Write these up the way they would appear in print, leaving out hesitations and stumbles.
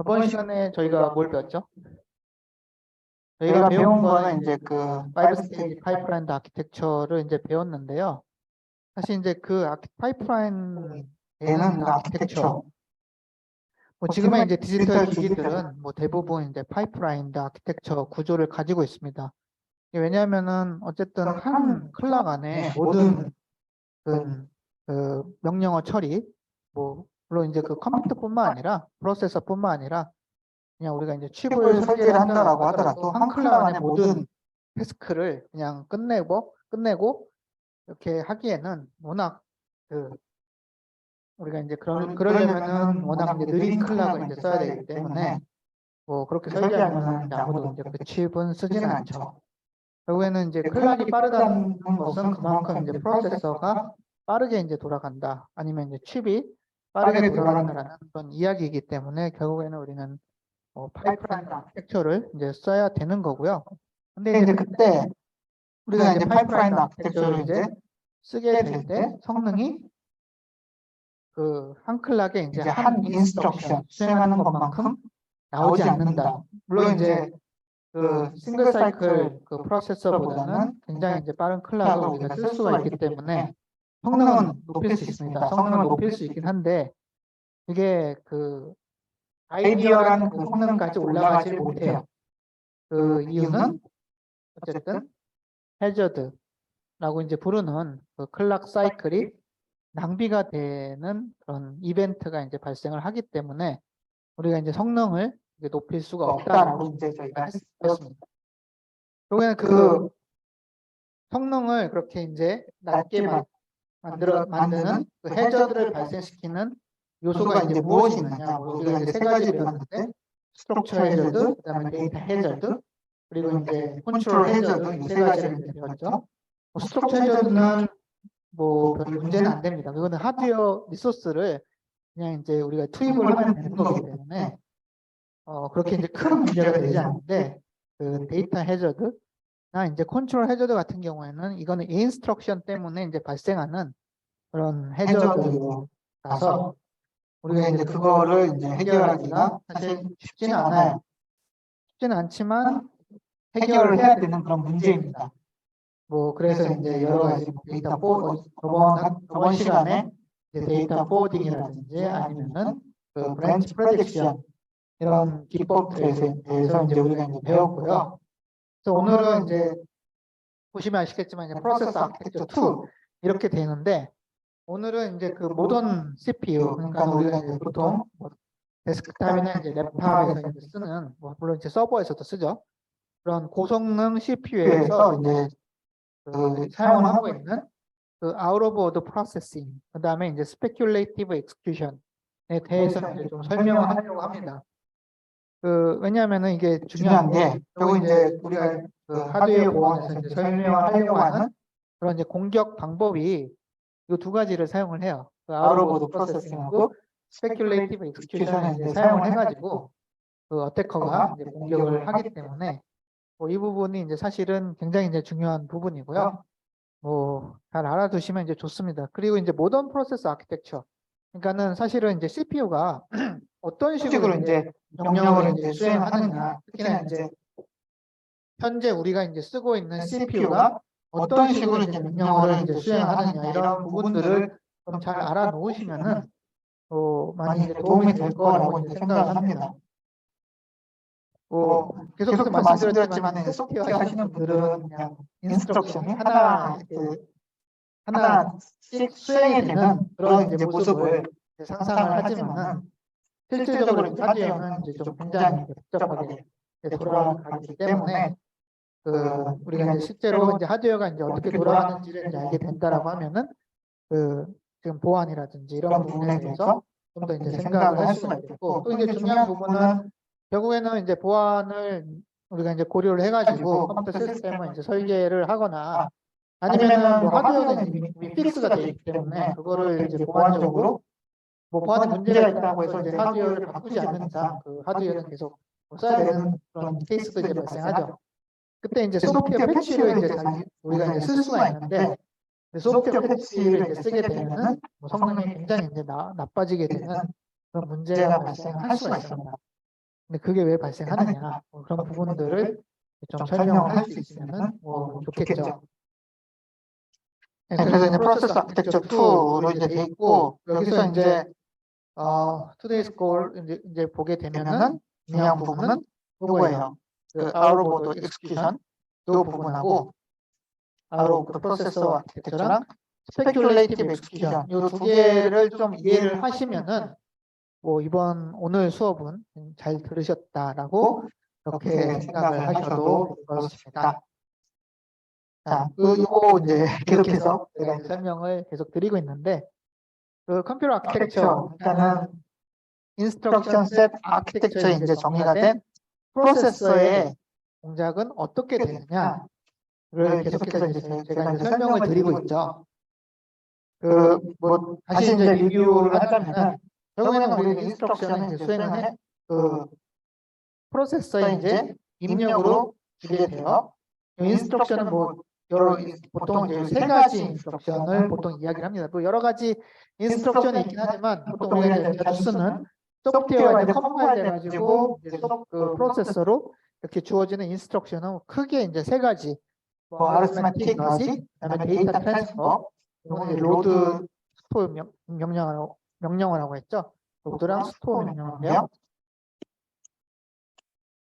저번 시간에 저희가 뭘 배웠죠? 저희가 저희가 배운 배운 거는 거는 이제 이제 그 5 스테이지 파이프라인 아키텍처를 이제 배웠는데요. 사실 이제 그 파이프라인 되는 되는 아키텍처, 아키텍처. 뭐 지금의 지금의 이제 디지털 디지털 기기들은 기기들은 뭐 대부분 이제 파이프라인 아키텍처 구조를 가지고 있습니다. 이게 왜냐하면은 어쨌든 한 클락 안에 모든 그, 그 명령어 처리, 뭐 물론 이제 그 컴퓨터뿐만 아니라 프로세서뿐만 아니라 그냥 우리가 이제 칩을 칩을 설계를 설계를 한다고 한다라고 하더라도 하더라도 한 한 클락 클락 안에 안에 모든 모든 태스크를 그냥 끝내고 이렇게 하기에는 워낙 그 우리가 이제 그러려면은 워낙 이제 느린 클락을 이제 써야 되기 때문에 뭐 그렇게 설계하면은 이제 아무도 이제 그 칩은 쓰진 않죠. 결국에는 이제 클락이 빠르다는 것은 그만큼 이제 프로세서가 빠르게 이제 돌아간다. 아니면 이제 칩이 빠르게 빠르게 돌아간다라는 돌아간다. 그런 이야기이기 때문에 결국에는 우리는 파이프라인 아키텍처를 이제 써야 되는 거고요. 근데 근데 이제 이제 그때 그때 우리가 우리가 이제 이제 파이프라인 파이프라인 아키텍처를 아키텍처를 이제 이제 쓰게 쓰게 될 될 때 때 성능이 그 한 클락에 이제 이제 한 한 인스트럭션 인스트럭션 수행하는 수행하는 것만큼 것만큼 나오지 나오지 않는다. 않는다. 물론 물론 이제 이제 그 그 싱글 싱글 사이클 사이클 그 그 프로세서보다는 프로세서보다는 굉장히 굉장히 이제 빠른 클락을 클락을 우리가 우리가 쓸 쓸 수가 수가 있기 있기 때문에 때문에 성능은 성능은 높일 높일 수 수 있습니다. 있습니다. 성능을 성능을 높일 높일 수 수 있긴 있긴 한데 이게 그 아이디어라는 아이디어라는 그 그 성능까지 성능까지 올라가질 올라가질 못해요. 못해요. 그 그 이유는 이유는 어쨌든 해저드라고 이제 부르는 그 클락 사이클이 낭비가 되는 그런 이벤트가 이제 발생을 하기 때문에 우리가 이제 성능을 이제 높일 수가 없다라고 없다라고 이제 저희가 했습니다. 했습니다. 결국에는 그 그 성능을 그렇게 이제 낮게 낮게 만드는 만드는 그 그 해저드를 해저드를 발생시키는 요소가 요소가 이제 이제 무엇이 무엇이 있느냐? 있느냐? 뭐 우리가 우리가 이제 이제 세 세 가지 가지 배웠는데 배웠는데 스트럭처 스트럭처 해저드, 해저드, 그다음에 데이터 데이터 해저드, 해저드, 그리고 그리고 이제 이제 컨트롤 컨트롤 해저드 해저드 이 이 세 세 가지를 가지를 이제 이제 배웠죠. 배웠죠. 뭐 스트럭처 스트럭처 해저드는 해저드는 뭐 뭐 별 별 문제는 문제는 안 됩니다. 그거는 하드웨어 리소스를 그냥 이제 우리가 투입을 투입을 하면 하면 되는 되는 거기 거기 때문에 때문에 그렇게 이제 그렇게 큰 큰 문제가 문제가 되지 되지 않는데 않는데 그 데이터 해저드나 이제 컨트롤 해저드 같은 경우에는 이거는 인스트럭션 때문에 이제 발생하는 그런 해저드로 해저드라서 가서 우리가 우리가 이제 이제 그거를 그거를 이제 해결하기가 해결하기가 사실 사실 쉽지는 쉽지는 않아요. 않아요. 쉽지는 않지만 해결을 해결을 해야 해야 되는 되는 그런 문제입니다. 문제입니다. 뭐 그래서 그래서 이제 이제 여러 여러 가지 가지 뭐 데이터 데이터 저번 시간에 이제 데이터 데이터 포워딩이라든지 포워딩이라든지 아니면은 아니면은 그 그 브랜치 브랜치 프레딕션 프레딕션 이런 이런 기법들에 기법들에 대해서 대해서 이제 이제 우리가 우리가 이제 이제 배웠고요. 배웠고요. 그래서 오늘은 오늘은 이제 이제 보시면 아시겠지만 이제 프로세스 프로세스 아키텍처 아키텍처 2 2 이렇게 되는데 오늘은 이제 그 그 모든 모던 CPU 그러니까 그러니까 우리가 우리가 이제 이제 보통 보통 뭐 데스크탑이나 이제 랩탑에서 이제 쓰는 뭐 물론 이제 서버에서도 쓰죠. 그런 고성능 CPU에서 학교에서 이제 이제 그 그 사용을 사용을 하고 하고 있는 그 out of order processing, 그다음에 이제 speculative execution에 대해서 대해서 이제 이제 좀 좀 설명을 설명을 하려고 하려고 합니다. 그 왜냐하면은 이게 중요한 중요한 게 게 결국 결국 이제 이제 우리가 우리가 그 그 하드웨어 하드웨어 보안에서 보안에서 이제 이제 설명을 설명을 하려고 하려고 하는 하는 그런 이제 공격 방법이 이 두 가지를 사용을 해요. 그 out of order 아웃오버드 processing하고 프로세싱하고 speculative execution을 execution을 이제 이제 사용을 사용을 해가지고 그 어태커가 해커가 이제 이제 공격을 공격을 하기 하기 때문에 뭐 이 부분이 이제 사실은 굉장히 이제 중요한 부분이고요. 때문이고요. 뭐 잘 알아두시면 이제 좋습니다. 그리고 이제 모던 프로세스 아키텍처. 그러니까는 사실은 이제 CPU가 어떤 어떤 식으로 식으로 이제 이제 명령을 명령을 이제 이제 수행하느냐. 수행하느냐, 특히나 특히나 이제 이제 현재 우리가 이제 쓰고 있는 CPU가 CPU가 어떤 어떤 식으로 식으로 이제 이제 명령어를 명령어를 이제 이제 수행하느냐 수행하느냐 이런 이런 부분들을 부분들을 좀 좀 잘 잘 알아놓으시면은 알아놓으시면은 많이 이제 많이 이제 도움이 도움이 될 될 거라고 거라고 이제 이제 생각을 생각을 합니다. 합니다. 계속해서 계속해서 말씀드렸지만 말씀드렸지만 소프트웨어 소프트웨어 하시는 하시는 분들은 분들은 그냥 그냥 인스트럭션이 인스트럭션이 하나씩 하나씩 수행이 수행이 되는 되는 그런 그런 이제 이제 모습을 모습을 이제 상상을 상상을 하지만은 하지만은 실질적으로 실제적으로 이제 이제 하드웨어는 하드웨어는 이제 이제 좀 좀 굉장히 굉장히 이제 복잡하게 복잡하게 이제 돌아가기 돌아가기 때문에 때문에 우리가 우리가 이제 이제 실제로 이제 하드웨어가 이제 어떻게 어떻게 돌아가는지를 이제 돌아가는지를 알게 된다라고 알겠다라고 하면 하면은 그 지금 보안이라든지 이런 그런 부분에 부분에 대해서 대해서 좀 더 좀 이제 이제 생각을 생각을 할 할 수가 수가 있겠고 있겠고 또 또 이제 이제 중요한 중요한 부분은 부분은 결국에는 이제 보안을 우리가 이제 고려를 해가지고 가지고 컴퓨터 컴퓨터 시스템을 시스템을 이제 설계를 하거나 아니면은 아니면은 뭐 뭐 하드웨어는 하드웨어는 이제 이미 이미 픽스가 픽스가 돼 돼 있기 있기 때문에 때문에 그거를 그거를 이제 이제 보안적으로 보안적으로 뭐 보안에 보안에 문제가 문제가 있다고 있다고 해서 해서 이제 이제 하드웨어를 하드웨어를 바꾸지 바꾸지 않는 않는 이상 이상 그 그 하드웨어는 하드웨어는 계속 써야 써야 되는 되는 그런 그런 케이스도 이제 케이스도 이제 발생하죠. 발생하죠. 그때 이제 이제 소프트웨어 소프트웨어 패치를 패치를 이제 이제 우리가 이제 우리가 쓸 이제 쓸 수가 수가 있는데 있는데 소프트웨어 소프트웨어 패치를 패치를 이제 이제 쓰게 쓰게 되면은 되면은 뭐 성능이 성능이 굉장히 이제 나빠지게 되는 그런 문제가 문제가 발생을 발생을 할 할 수가 수가 있습니다. 있습니다. 근데 그게 왜 발생하느냐, 뭐 그런 부분들을 좀 설명을 할 수 있으면은 뭐 좋겠죠. 네, 그래서 이제 프로세스 아키텍처 2로 이제 돼 있고, 여기서 이제 today's goal 이제 보게 되면은 중요한 부분은 요거예요. 그 out of the execution 요 부분하고 out of the processor architecture랑 speculative execution 요 두 개를 좀 이해를 하시면은 뭐 이번 오늘 수업은 잘 들으셨다라고 이렇게 생각을 하셔도 될 것입니다. 자, 요거 이제 계속해서 제가 이제 설명을 계속 드리고 있는데, 그 컴퓨터 아키텍처, 일단은 인스트럭션 셋 아키텍처에 이제 정의가 된 프로세서의 동작은 어떻게 되느냐를 계속해서 이제 제가 이제 설명을 드리고 있죠. 뭐 다시 이제 리뷰를 하자면은 결국에는 우리 인스트럭션을 이제 수행을 해, 프로세서에 이제 입력으로 주게 돼요. 인스트럭션은 뭐 보통 이제 세 가지 인스트럭션을 보통 이야기를 합니다. 또 여러 가지 인스트럭션이 있긴 하지만 보통 우리가 이제 자주 쓰는 소프트웨어가 이제 컴파일 돼가지고 이제 그 프로세서로 이렇게 주어지는 인스트럭션은 크게 이제 세 가지, 뭐 arithmetic logic, 그다음에 데이터 트랜스퍼, 이거는 이제 로드 스토어 명령을 하고 했죠. 로드랑 스토어 명령인데요.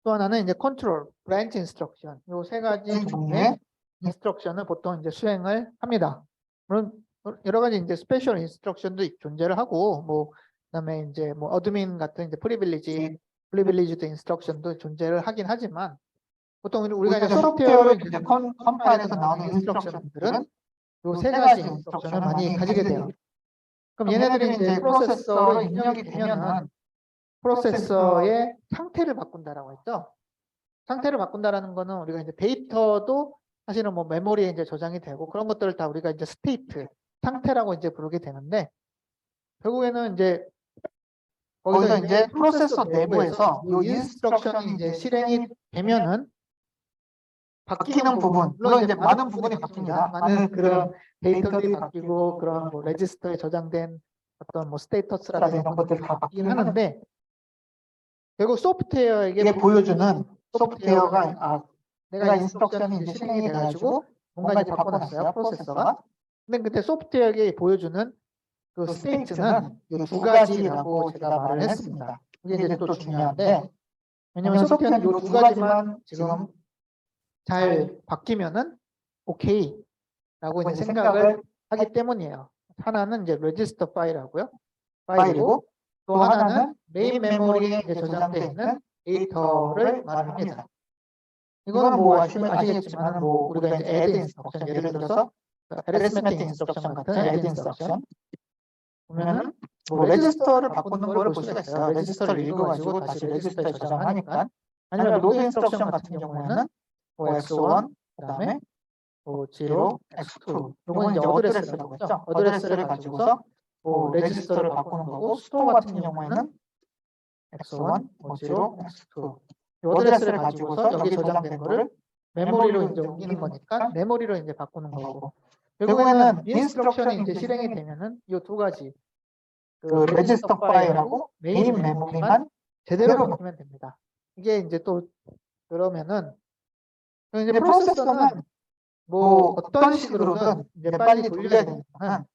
또 하나는 이제 컨트롤, 브랜치 인스트럭션, 요 세 가지 종류의 인스트럭션을 보통 이제 수행을 합니다. 물론 여러 가지 이제 스페셜 인스트럭션도 존재를 하고, 뭐 그다음에 이제 뭐 어드민 같은 이제 프리빌리지드 인스트럭션도 존재를 하긴 하지만, 보통 우리가 이제 소프트웨어로 이제 컴파일에서 나오는 인스트럭션들은 요 세 가지 인스트럭션을 많이 가지게 돼요. 그럼 얘네들이 이제 프로세서로 입력이 되면은 프로세서의 상태를 바꾼다라고 했죠. 상태를 바꾼다라는 거는 우리가 이제 데이터도 사실은 뭐 메모리에 이제 저장이 되고 그런 것들을 다 우리가 이제 스테이트, 상태라고 이제 부르게 되는데, 결국에는 이제 거기서 이제 프로세서 내부에서 이 인스트럭션이 이제 실행이 되면은 바뀌는 부분, 물론 이제 많은 부분이 바뀝니다. 많은 그런 데이터들이 바뀌고 그런 뭐 레지스터에 저장된 어떤 뭐 스테이터스라든지 이런 것들이 다 바뀌긴 하는데, 결국 소프트웨어에게 보여주는 소프트웨어가 내가 인스트럭션이 이제 실행이 돼가지고 뭔가 이제 바꿔놨어요, 프로세서가. 근데 그때 소프트웨어에게 보여주는 그 스테이트는 이 두 가지라고 제가 말을 했습니다. 이게 이제 또 중요한데, 왜냐면 소프트웨어는 이 두 가지만 지금 잘 바뀌면은 오케이 라고 이제 생각을 하기 때문이에요. 하나는 이제 레지스터 파일이고, 또 하나는 메인 메모리에 이제 저장되어 있는 데이터를 말합니다. 이거는 뭐 아시겠지만 뭐 우리가 이제 add instruction, 예를 들어서 arithmetic instruction 같은 add instruction 보면은 뭐 레지스터를 바꾸는 거를 볼 수가 있어요. 레지스터를 읽어가지고 다시 레지스터에 저장하니까. 아니면 로드 인스트럭션 같은 경우에는 뭐 x1 그다음에 뭐 0, x2 요건 이제 어드레스라고 했죠. 어드레스를 가지고서 뭐 레지스터를 바꾸는 거고, 스토어 같은 경우에는 x1, 뭐 0, x2 이 어드레스를 가지고서 여기 저장된 거를 메모리로 이제 옮기는 거니까 메모리로 이제 바꾸는 거고, 결국에는 인스트럭션이 이제 실행이 되면은 이 두 가지, 그 레지스터 파일하고 메인 메모리만 제대로 바꾸면 됩니다. 이게 이제 또 그러면은 이제 프로세서는 뭐 어떤 식으로든 이제 빨리 돌려야 되니까는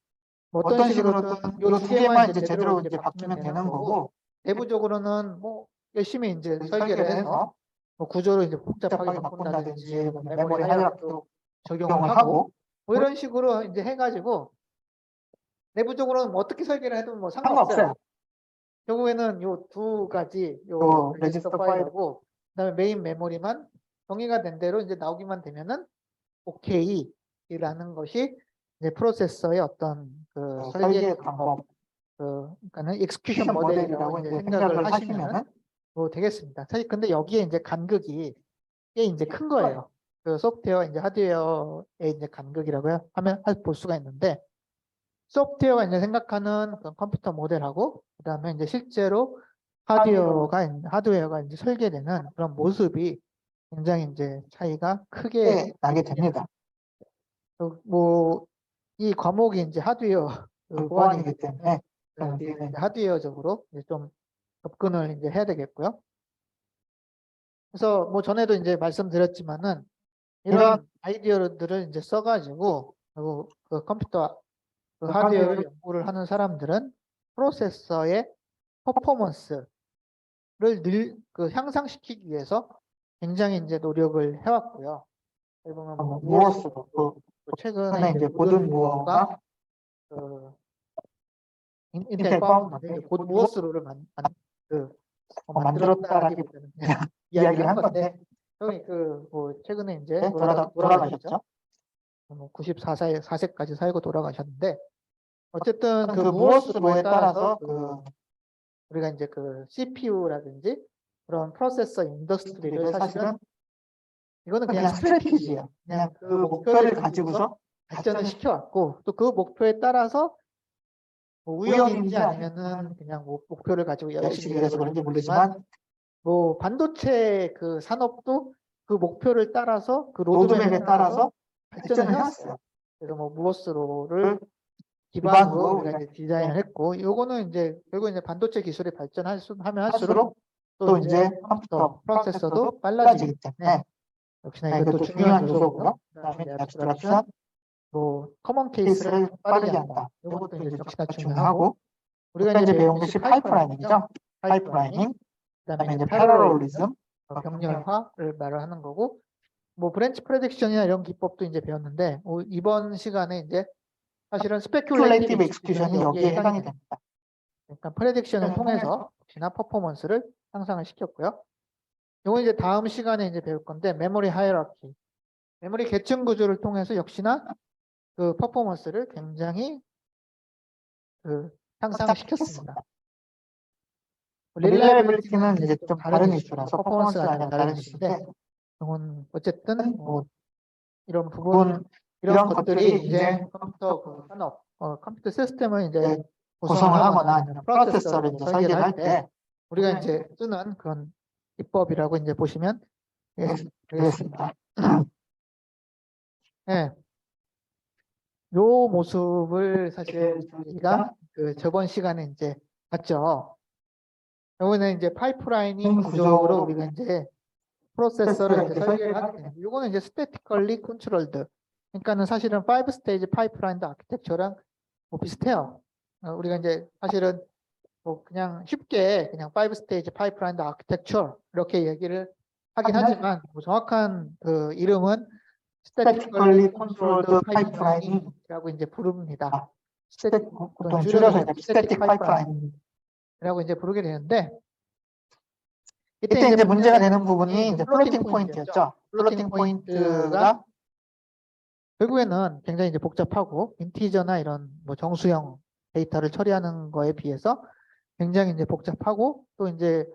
뭐 어떤 식으로든 이 두 개만 이제 제대로 이제 바뀌면 되는 거고, 내부적으로는 뭐 열심히 이제 설계를 해서 뭐 구조를 이제 복잡하게 바꾼다든지 뭐 메모리 하이라키도 적용을 하고 뭐 이런 식으로 이제 해가지고 내부적으로는 뭐 어떻게 설계를 해도 뭐 상관없어요. 결국에는 요 두 가지, 요 레지스터 파일하고 그다음에 메인 메모리만 정의가 된 대로 이제 나오기만 되면은 오케이라는 것이 이제 프로세서의 어떤 그 설계 방법, 그러니까는 익스큐션 모델이라고 이제 생각을 하시면은 뭐 되겠습니다. 사실 근데 여기에 이제 간극이 꽤 이제 큰 거예요. 그 소프트웨어 이제 하드웨어의 이제 간극이라고 하면 볼 수가 있는데, 소프트웨어가 이제 생각하는 그런 컴퓨터 모델하고 그다음에 이제 실제로 하드웨어가 이제 설계되는 그런 모습이 굉장히 이제 차이가 크게 나게 됩니다. 뭐 이 과목이 이제 하드웨어 보안이기 때문에 우리는 이제 하드웨어적으로 이제 좀 접근을 이제 해야 되겠고요. 그래서 뭐 전에도 이제 말씀드렸지만은 이런 아이디어들을 이제 써가지고 그리고 그 컴퓨터 그 하드웨어를 연구를 하는 사람들은 프로세서의 퍼포먼스를 향상시키기 위해서 굉장히 이제 노력을 해왔고요. 여기 보면 뭐 무엇으로 최근에 이제 고든 무어가 그 인텔 파운드인데 곧 무엇으로를 만들었다라기보다는 그냥 이야기를 한 건데 형이 뭐 최근에 이제 돌아가셨죠. 뭐 94세까지 살고 돌아가셨는데 어쨌든 그 무엇으로에 따라서 우리가 이제 그 CPU라든지 그런 프로세서 인더스트리를 사실은 이거는 그냥 스트래티지예요. 그냥 그 목표를 가지고서 발전을 시켜왔고 또 그 목표에 따라서 뭐 우연인지 아니면은 그냥 뭐 목표를 가지고 열심히 일해서 그런지 모르지만 뭐 반도체 그 산업도 그 목표를 따라서 그 로드맵에 따라서 발전을 해왔어요. 그래서 뭐 무엇으로를 기반으로 우리가 이제 디자인을 했고 요거는 이제 결국 이제 반도체 기술이 발전하면 할수록 또 이제 컴퓨터 프로세서도 빨라지기 때문에 역시나 이것도 중요한 요소고요. 그다음에 이제 abstraction, 뭐 커먼 케이스를 빠르게 한다. 이것도 이제 역시나 중요하고 우리가 이제 배운 것이 파이프라이닝이죠. 파이프라이닝, 그다음에 이제 패러럴리즘, 병렬화를 말을 하는 거고 뭐 브랜치 프레딕션이나 이런 기법도 이제 배웠는데 이번 시간에 이제 사실은 스페큘레이티브 익스큐션이 여기에 해당이 됩니다. 그러니까 프레딕션을 통해서 역시나 퍼포먼스를 향상을 시켰고요. 이건 이제 다음 시간에 이제 배울 건데 메모리 하이라키, 메모리 계층 구조를 통해서 역시나 그 퍼포먼스를 굉장히 향상시켰습니다. 릴라이빌리티는 이제 좀 다른 이슈라서 퍼포먼스가 아니라 다른 이슈인데 이건 어쨌든 뭐 이런 부분 이런 것들이 이제 컴퓨터 그 산업 컴퓨터 시스템을 이제 구성을 하거나 아니면 프로세서를 이제 설계를 할 때 우리가 이제 쓰는 그런 기법이라고 이제 보시면 되겠습니다. 네. 요 모습을 사실 저희가 그 저번 시간에 이제 봤죠. 요거는 이제 파이프라이닝 구조로 우리가 이제 프로세서를 이제 설계를 하게 됩니다. 요거는 이제 스태티컬리 컨트롤드. 그러니까는 사실은 5스테이지 파이프라인드 아키텍처랑 뭐 비슷해요. 우리가 이제 사실은 뭐 그냥 쉽게 그냥 5스테이지 파이프라인드 아키텍처 이렇게 얘기를 하긴 하지만 뭐 정확한 그 이름은 Statically Controlled Pipeline이라고 이제 부릅니다. 보통 줄여서 이제 Static Pipeline이라고 이제 부르게 되는데 이때 이제 문제가 되는 부분이 이제 플로팅 포인트였죠. 플로팅 포인트가 결국에는 굉장히 이제 복잡하고 인티저나 이런 뭐 정수형 데이터를 처리하는 거에 비해서 굉장히 이제 복잡하고 또 이제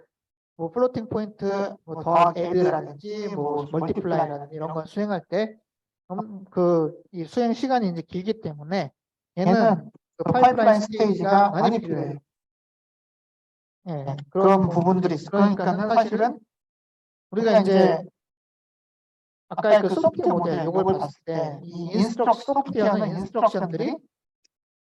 뭐 플로팅 포인트 뭐 더하기 애드라든지 뭐 멀티플라이라든지 이런 걸 수행할 때 이 수행 시간이 이제 길기 때문에 얘는 그 파이프라인 스테이지가 많이 필요해요. 예, 그런 부분들이 있어요. 그러니까는 사실은 우리가 이제 아까 그 소프트웨어 모델 이걸 봤을 때 이 소프트웨어는 인스트럭션들이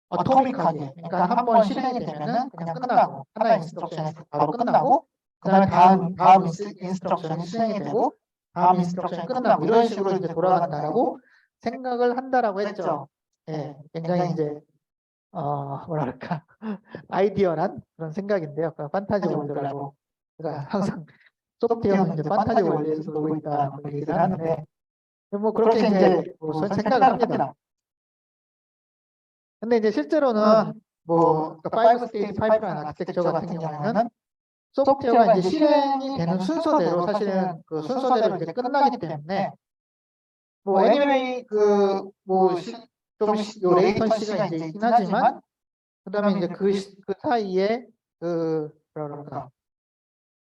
어토믹하게 그러니까 한 번 실행이 되면은 그냥 끝나고 하나의 인스트럭션이 바로 끝나고 그다음에 다음 인스트럭션이 수행이 되고 다음 인스트럭션이 끝나고 이런 식으로 이제 돌아간다라고 생각을 한다라고 했죠. 예, 굉장히 이제 뭐랄까 아이디어란 그런 생각인데요. 그 판타지 월드라고 제가 항상 소프트웨어는 이제 판타지 월드에서 놀고 있다고 얘기를 하는데 뭐 그렇게 이제 뭐 생각을 합니다. 근데 이제 실제로는 뭐 5스테이지 파이프라인 아키텍처 같은 경우에는 소프트웨어가 이제 실행이 되는 순서대로 사실은 그 순서대로 이제 끝나기 때문에 뭐 anyway 좀 레이턴시가 이제 있긴 하지만 그다음에 이제 그 사이에 뭐랄까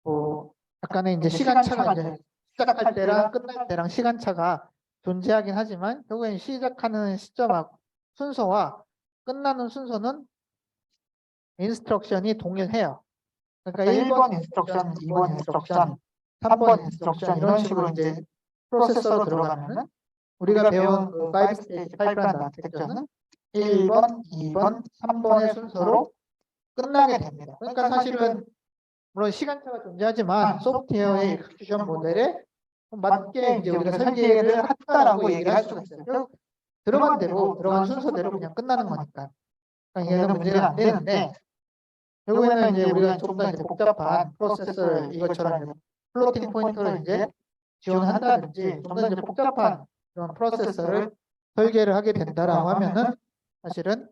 뭐 약간의 이제 시간차가 이제 시작할 때랑 끝날 때랑 시간차가 존재하긴 하지만 결국엔 시작하는 시점하고 순서와 끝나는 순서는 인스트럭션이 동일해요. 그러니까 1번 인스트럭션, 2번 인스트럭션, 3번 인스트럭션 이런 식으로 이제 프로세서로 들어가면은 우리가 배운 그 5스테이지 파이프라인 아키텍처는 1번, 2번, 3번의 순서로 끝나게 됩니다. 그러니까 사실은 물론 시간차가 존재하지만 소프트웨어의 익스큐션 모델에 맞게 이제 우리가 설계를 한다라고 얘기를 할 수가 있어요. 결국 들어간 대로 들어간 순서대로 그냥 끝나는 거니까. 그러니까 얘는 문제가 안 되는데 결국에는 이제 우리가 좀 더 이제 복잡한 프로세서를 이것처럼 이제 플로팅 포인터를 이제 지원한다든지 좀 더 이제 복잡한 그런 프로세서를 설계를 하게 된다라고 하면은 사실은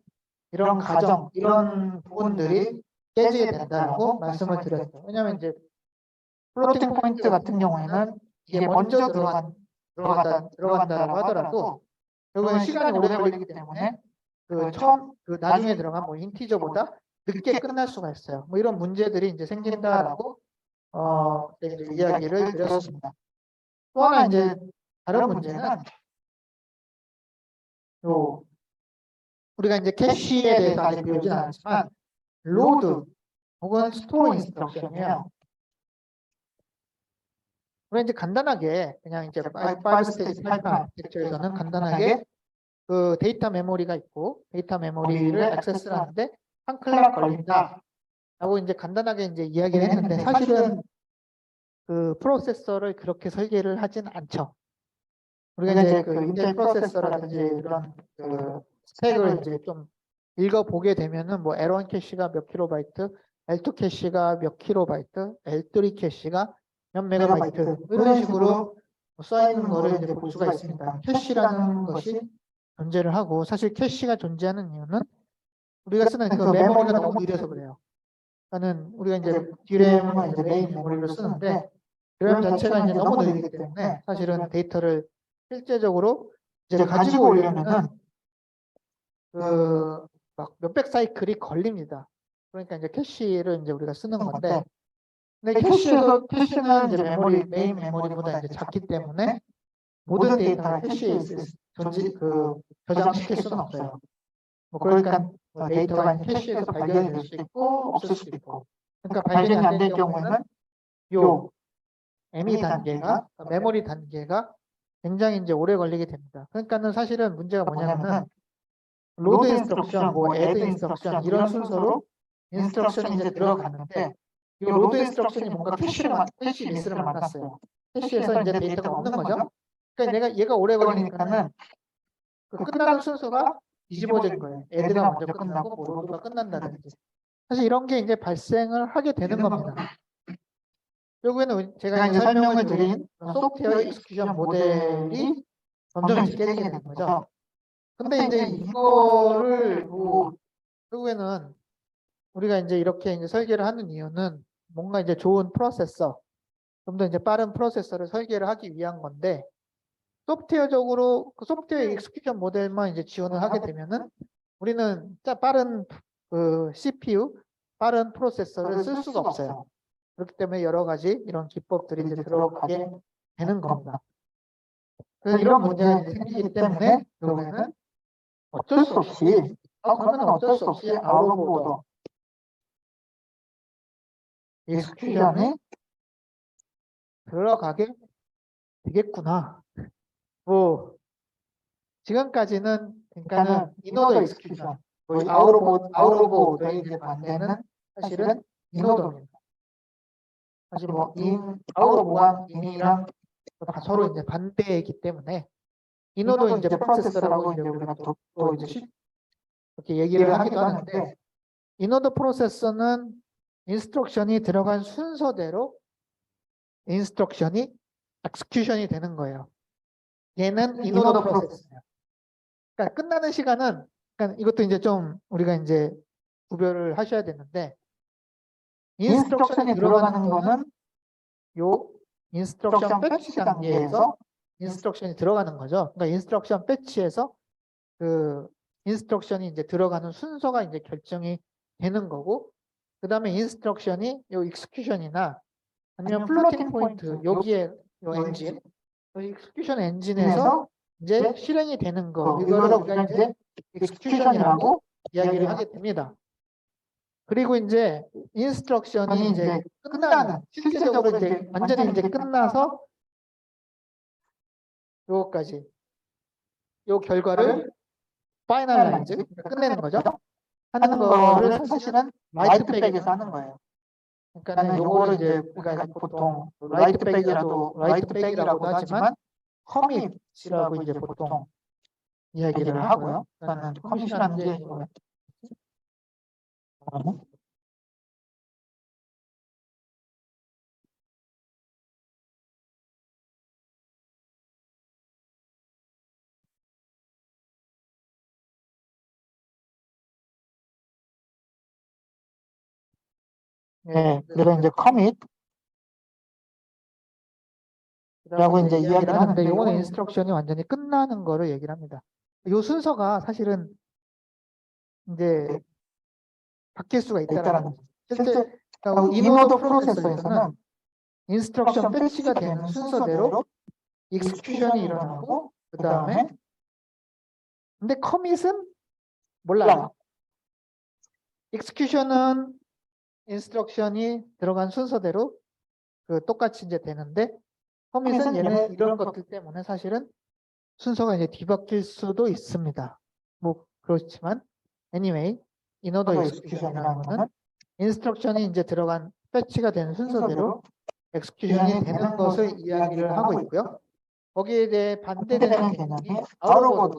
이런 과정, 이런 부분들이 깨지게 된다라고 말씀을 드렸어요. 왜냐하면 이제 플로팅 포인트 같은 경우에는 이게 먼저 들어간다라고 하더라도 결국엔 시간이 오래 걸리기 때문에 그 나중에 들어간 뭐 인티저보다 늦게 끝날 수가 있어요. 뭐 이런 문제들이 이제 생긴다라고 이제 이야기를 드렸습니다. 또 하나 이제 다른 문제는 요 우리가 이제 캐시에 대해서 아직 배우진 않았지만 로드 혹은 스토어 인스트럭션이에요. 우리가 이제 간단하게 그냥 이제 5 스테이지 파이프 아키텍처에서는 간단하게 그 데이터 메모리가 있고 데이터 메모리를 액세스를 하는데 한 클락 걸린다 라고 이제 간단하게 이제 이야기를 했는데 사실은 그 프로세서를 그렇게 설계를 하진 않죠. 우리가 이제 그 인텔 프로세서라든지 이런 그 스펙을 이제 좀 읽어보게 되면은 뭐 L1 캐시가 몇 킬로바이트, L2 캐시가 몇 킬로바이트, L3 캐시가 몇 메가바이트 이런 식으로 써 있는 거를 이제 볼 수가 있습니다. 캐시라는 것이 존재를 하고 사실 캐시가 존재하는 이유는 우리가 쓰는 그 메모리가 너무 느려서 그래요. 그러니까는 우리가 이제 DRAM을 이제 메인 메모리로 쓰는데 DRAM 자체가 이제 너무 느리기 때문에 사실은 데이터를 실제적으로 이제 가지고 오려면은 그 막 몇백 사이클이 걸립니다. 그러니까 이제 캐시를 이제 우리가 쓰는 건데 근데 캐시는 이제 메인 메모리보다 이제 작기 때문에 모든 데이터를 캐시에 저장시킬 수는 없어요. 뭐 그러니까 데이터가 캐시에서 발견이 될 수 있고 없을 수도 있고. 그러니까 발견이 안 될 경우에는 요 ME 단계가 메모리 단계가 굉장히 이제 오래 걸리게 됩니다. 그러니까는 사실은 문제가 뭐냐면은 로드 인스트럭션, 뭐 애드 인스트럭션 이런 순서로 인스트럭션이 이제 들어갔는데 이 로드 인스트럭션이 뭔가 캐시 미스를 만났어요. 캐시에서 이제 데이터가 없는 거죠. 그러니까 얘가 오래 걸리니까는 그 끝나는 순서가 뒤집어진 거예요. 애드가 먼저 끝나고 뭐 로드가 끝난다든지. 사실 이런 게 이제 발생을 하게 되는 겁니다. 결국에는 제가 이제 설명을 드린 소프트웨어 익스큐션 모델이 점점 이제 깨지게 되는 거죠. 근데 이제 이거를 뭐 결국에는 우리가 이제 이렇게 이제 설계를 하는 이유는 뭔가 이제 좋은 프로세서, 좀 더 이제 빠른 프로세서를 설계를 하기 위한 건데 소프트웨어적으로 그 소프트웨어 익스큐션 모델만 이제 지원을 하게 되면은 우리는 진짜 빠른 그 CPU, 빠른 프로세서를 쓸 수가 없어요. 그렇기 때문에 여러 가지 이런 기법들이 이제 들어가게 되는 겁니다. 그래서 이런 문제가 이제 생기기 때문에 결국에는 어쩔 수 없이 그러면 어쩔 수 없이 아웃 오브 오더 익스큐션에 들어가게 되겠구나. 뭐 지금까지는 그러니까는 인오더 익스큐션, 아웃 오브 오더에 이제 반대는 사실은 인오더입니다. 사실 뭐 아웃 오브 원, 인이랑 서로 이제 반대이기 때문에 인오더 이제 프로세서라고 이제 우리가 또 이제 이렇게 얘기를 하기도 하는데 인오더 프로세서는 인스트럭션이 들어간 순서대로 인스트럭션이 엑스큐션이 되는 거예요. 얘는 인오더 프로세서예요. 그러니까 끝나는 시간은 그러니까 이것도 이제 좀 우리가 이제 구별을 하셔야 되는데 인스트럭션이 들어가는 거는 요 인스트럭션 배치 단계에서 인스트럭션이 들어가는 거죠. 그러니까 인스트럭션 배치에서 그 인스트럭션이 이제 들어가는 순서가 이제 결정이 되는 거고 그 다음에 인스트럭션이 요 익스큐션이나 아니면 플로팅 포인트 여기에 요 엔진 익스큐션 엔진에서 이제 실행이 되는 거 이거를 우리가 이제 익스큐션이라고 이야기를 하게 됩니다. 그리고 이제 인스트럭션이 이제 끝나는 실제적으로 이제 완전히 이제 끝나서 요거까지 요 결과를 파이널라이즈 끝내는 거죠. 하는 거를 사실은 라이트백에서 하는 거예요. 그러니까는 요거를 이제 우리가 보통 라이트 백이라고도 하지만 커밋이라고 이제 보통 이야기를 하고요. 그러니까는 커밋이라는 게 네, 그래서 이제 commit 라고 이제 이야기를 하는데 요거는 인스트럭션이 완전히 끝나는 거를 얘기를 합니다. 요 순서가 사실은 이제 바뀔 수가 있다라는 있다라는 거죠. 실제 실제 그러니까 이노드 이노드 프로세서에서는 프로세서에서는 인스트럭션 배치가 되는 순서대로 익스큐션이 일어나고 그 다음에 근데 커밋은 몰라요. 익스큐션은 인스트럭션이 들어간 순서대로 그 똑같이 이제 되는데 커밋은 얘는 이런 것들 때문에 사실은 순서가 이제 뒤바뀔 수도 있습니다. 뭐 그렇지만 anyway 인오더 익스큐션이라는 거는 인스트럭션이 이제 들어간 배치가 되는 순서대로 엑스큐션이 되는 것을 이야기를 하고 있고요. 거기에 대해 반대되는 개념이 아웃 오브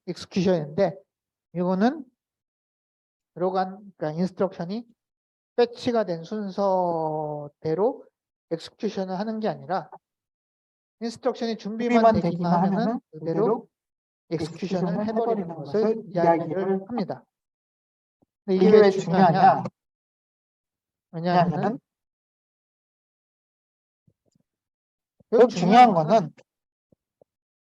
익스큐션인데 이거는 들어간 그러니까 인스트럭션이 배치가 된 순서대로 엑스큐션을 하는 게 아니라 인스트럭션이 준비만 되기만 하면은 그대로 엑스큐션을 해버리는 것을 이야기를 합니다. 근데 이게 왜 중요하냐? 왜냐하면은 여기 중요한 거는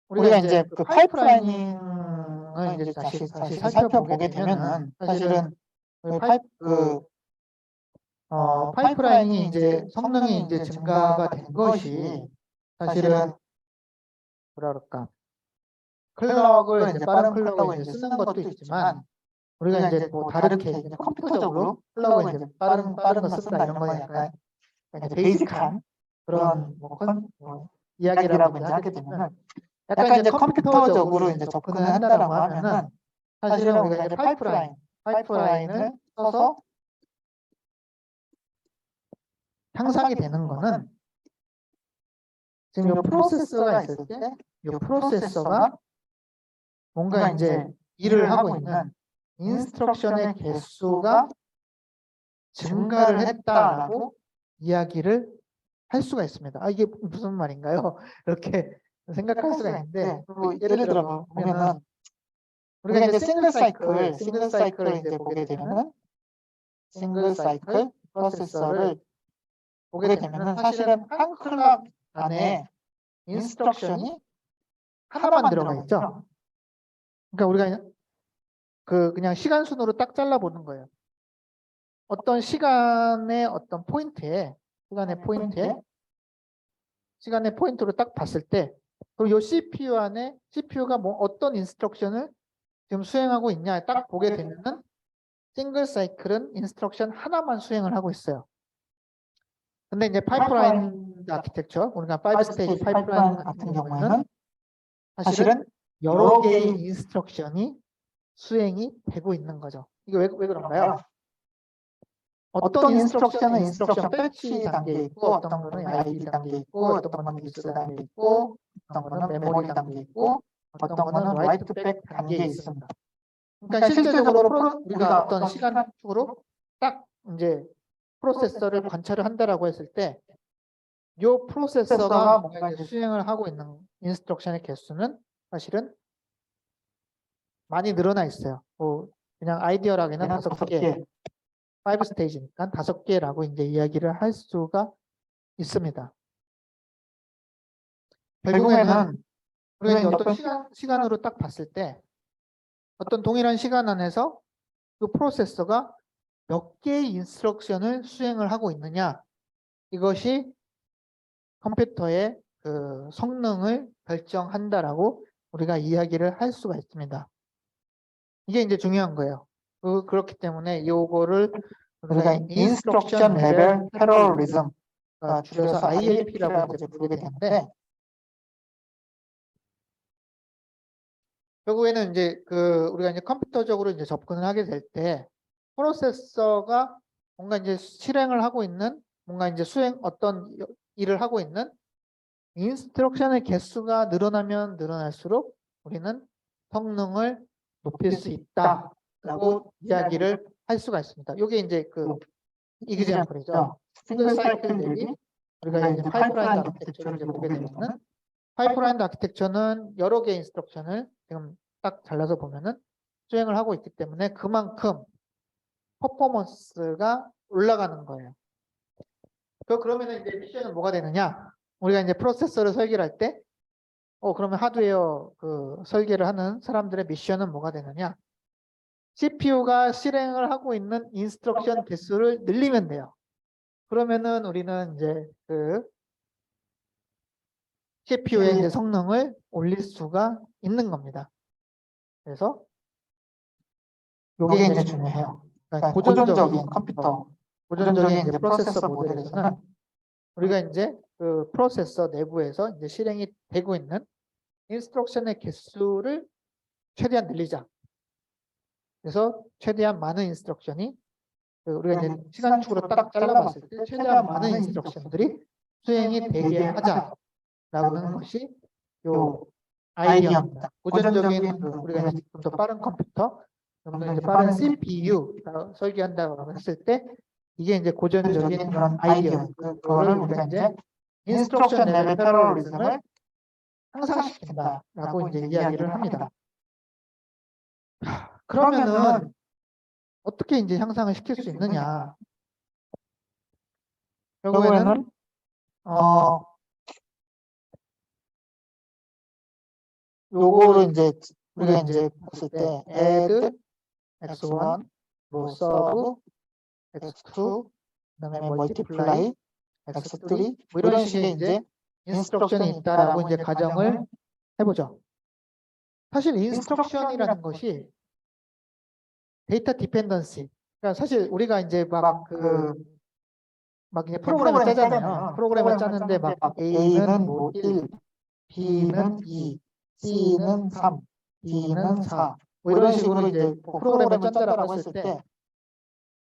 우리가 이제 그 파이프라이닝을 이제 다시 살펴보게 되면은 사실은 파이프라인이 이제 성능이 이제 증가가 된 것이 사실은 뭐라 그럴까 클럭을 이제 빠른 클럭을 이제 쓰는 것도 있지만 우리가 이제 뭐 다르게 이제 컴퓨터적으로 클럭을 이제 빠른 거 쓴다 이런 거 약간 이제 베이직한 그런 이야기라고 이제 하게 되면은 약간 이제 컴퓨터적으로 이제 접근을 한다라고 하면은 사실은 우리가 이제 파이프라인을 써서 향상이 되는 거는 지금 이 프로세서가 있을 때 이 프로세서가 뭔가 이제 일을 하고 있는 인스트럭션의 개수가 증가를 했다라고 이야기를 할 수가 있습니다. 아, 이게 무슨 말인가요? 이렇게 생각할 수가 있는데 예를 들어 보면은 우리가 이제 싱글 사이클을 이제 보게 되면은 싱글 사이클 프로세서를 보게 되면은 사실은 한 클럭 안에 인스트럭션이 하나만 들어가 있죠. 그러니까 우리가 그냥 시간 순으로 딱 잘라보는 거예요. 어떤 시간의 어떤 포인트에 시간의 포인트로 딱 봤을 때 그리고 이 CPU 안에 CPU가 뭐 어떤 인스트럭션을 지금 수행하고 있냐 딱 보게 되면은 싱글 사이클은 인스트럭션 하나만 수행을 하고 있어요. 근데 이제 파이프라인 아키텍처 우리가 5스테이지 파이프라인 같은 경우에는 사실은 여러 개의 인스트럭션이 수행이 되고 있는 거죠. 이게 왜 그런가요? 어떤 인스트럭션은 인스트럭션 배치 단계에 있고 어떤 거는 ID 단계에 있고 어떤 거는 미스 단계에 있고 어떤 거는 메모리 단계에 있고 어떤 거는 라이트 백 단계에 있습니다. 그러니까 실제적으로 우리가 어떤 시간축으로 딱 이제 프로세서를 관찰을 한다라고 했을 때 이 프로세서가 뭔가 이제 수행을 하고 있는 인스트럭션의 개수는 사실은 많이 늘어나 있어요. 뭐 그냥 아이디어라기는 5개, 5스테이지니까 5개라고 이제 이야기를 할 수가 있습니다. 결국에는 우리가 이제 어떤 시간으로 딱 봤을 때 어떤 동일한 시간 안에서 그 프로세서가 몇 개의 인스트럭션을 수행을 하고 있느냐 이것이 컴퓨터의 그 성능을 결정한다라고 우리가 이야기를 할 수가 있습니다. 이게 이제 중요한 거예요. 그렇기 때문에 요거를 우리가 인스트럭션 레벨 패러리즘 줄여서 ILP라고 이제 부르게 되는데 결국에는 이제 우리가 이제 컴퓨터적으로 이제 접근을 하게 될 때 프로세서가 뭔가 이제 실행을 하고 있는 뭔가 이제 어떤 일을 하고 있는 인스트럭션의 개수가 늘어나면 늘어날수록 우리는 성능을 높일 수 있다라고 이야기를 할 수가 있습니다. 이게 이제 그 이그잼플이죠. 싱글 사이클 대비 우리가 이제 파이프라인 아키텍처를 이제 보게 되면은 파이프라인 아키텍처는 여러 개의 인스트럭션을 지금 딱 잘라서 보면은 수행을 하고 있기 때문에 그만큼 퍼포먼스가 올라가는 거예요. 그러면은 이제 미션은 뭐가 되느냐? 우리가 이제 프로세서를 설계를 할 때, 그러면 하드웨어 그 설계를 하는 사람들의 미션은 뭐가 되느냐? CPU가 실행을 하고 있는 인스트럭션 개수를 늘리면 돼요. 그러면은 우리는 이제 그 CPU의 이제 성능을 올릴 수가 있는 겁니다. 그래서 요게 이제 중요해요. 그러니까 고전적인 컴퓨터, 고전적인 이제 프로세서 모델에서는 우리가 이제 그 프로세서 내부에서 이제 실행이 되고 있는 인스트럭션의 개수를 최대한 늘리자. 그래서 최대한 많은 인스트럭션이 우리가 이제 시간축으로 딱 잘라봤을 때 최대한 많은 인스트럭션들이 수행이 되게 하자라고 하는 것이 요 아이디어입니다. 고전적인 우리가 이제 좀 더 빠른 컴퓨터, 좀 더 이제 빠른 CPU 설계한다고 했을 때 이게 이제 고전적인 그런 아이디어, 그거를 우리가 이제 인스트럭션 레벨 패러럴리즘을 상상시킨다라고 이제 이야기를 합니다. 그러면은 어떻게 이제 향상을 시킬 수 있느냐? 결국에는 요거를 이제 우리가 이제 봤을 때 add x1, 뭐 sub x2, 그다음에 multiply x3 뭐 이런 식의 이제 인스트럭션이 있다라고 이제 가정을 해보죠. 사실 인스트럭션이라는 것이 데이터 디펜던시. 그러니까 사실 우리가 이제 막 이제 프로그램을 짜잖아요. 프로그램을 짜는데 막 A는 뭐 1, B는 2, C는 3, D는 4. 뭐 이런 식으로 이제 프로그램을 짠다라고 했을 때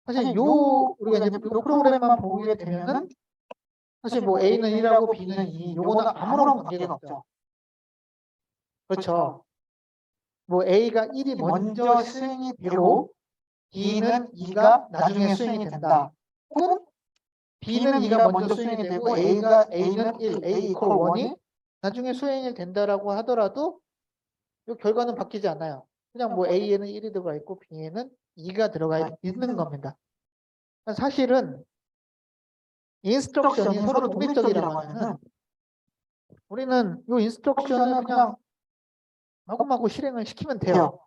사실 우리가 이제 요 프로그램만 보게 되면은 사실 뭐 A는 1하고 B는 2, 요거는 아무런 관계가 없죠. 그렇죠. 뭐 A가 1이 먼저 수행이 되고 B는 2가 나중에 수행이 된다. 혹은 B는 2가 먼저 수행이 되고 A는 1, A 이퀄 1이 나중에 수행이 된다라고 하더라도 이 결과는 바뀌지 않아요. 그냥 뭐 A에는 1이 들어가 있고 B에는 2가 들어가 있는 겁니다. 사실은 인스트럭션이 서로 독립적이라고 하면은 우리는 이 인스트럭션을 그냥 마구마구 실행을 시키면 돼요.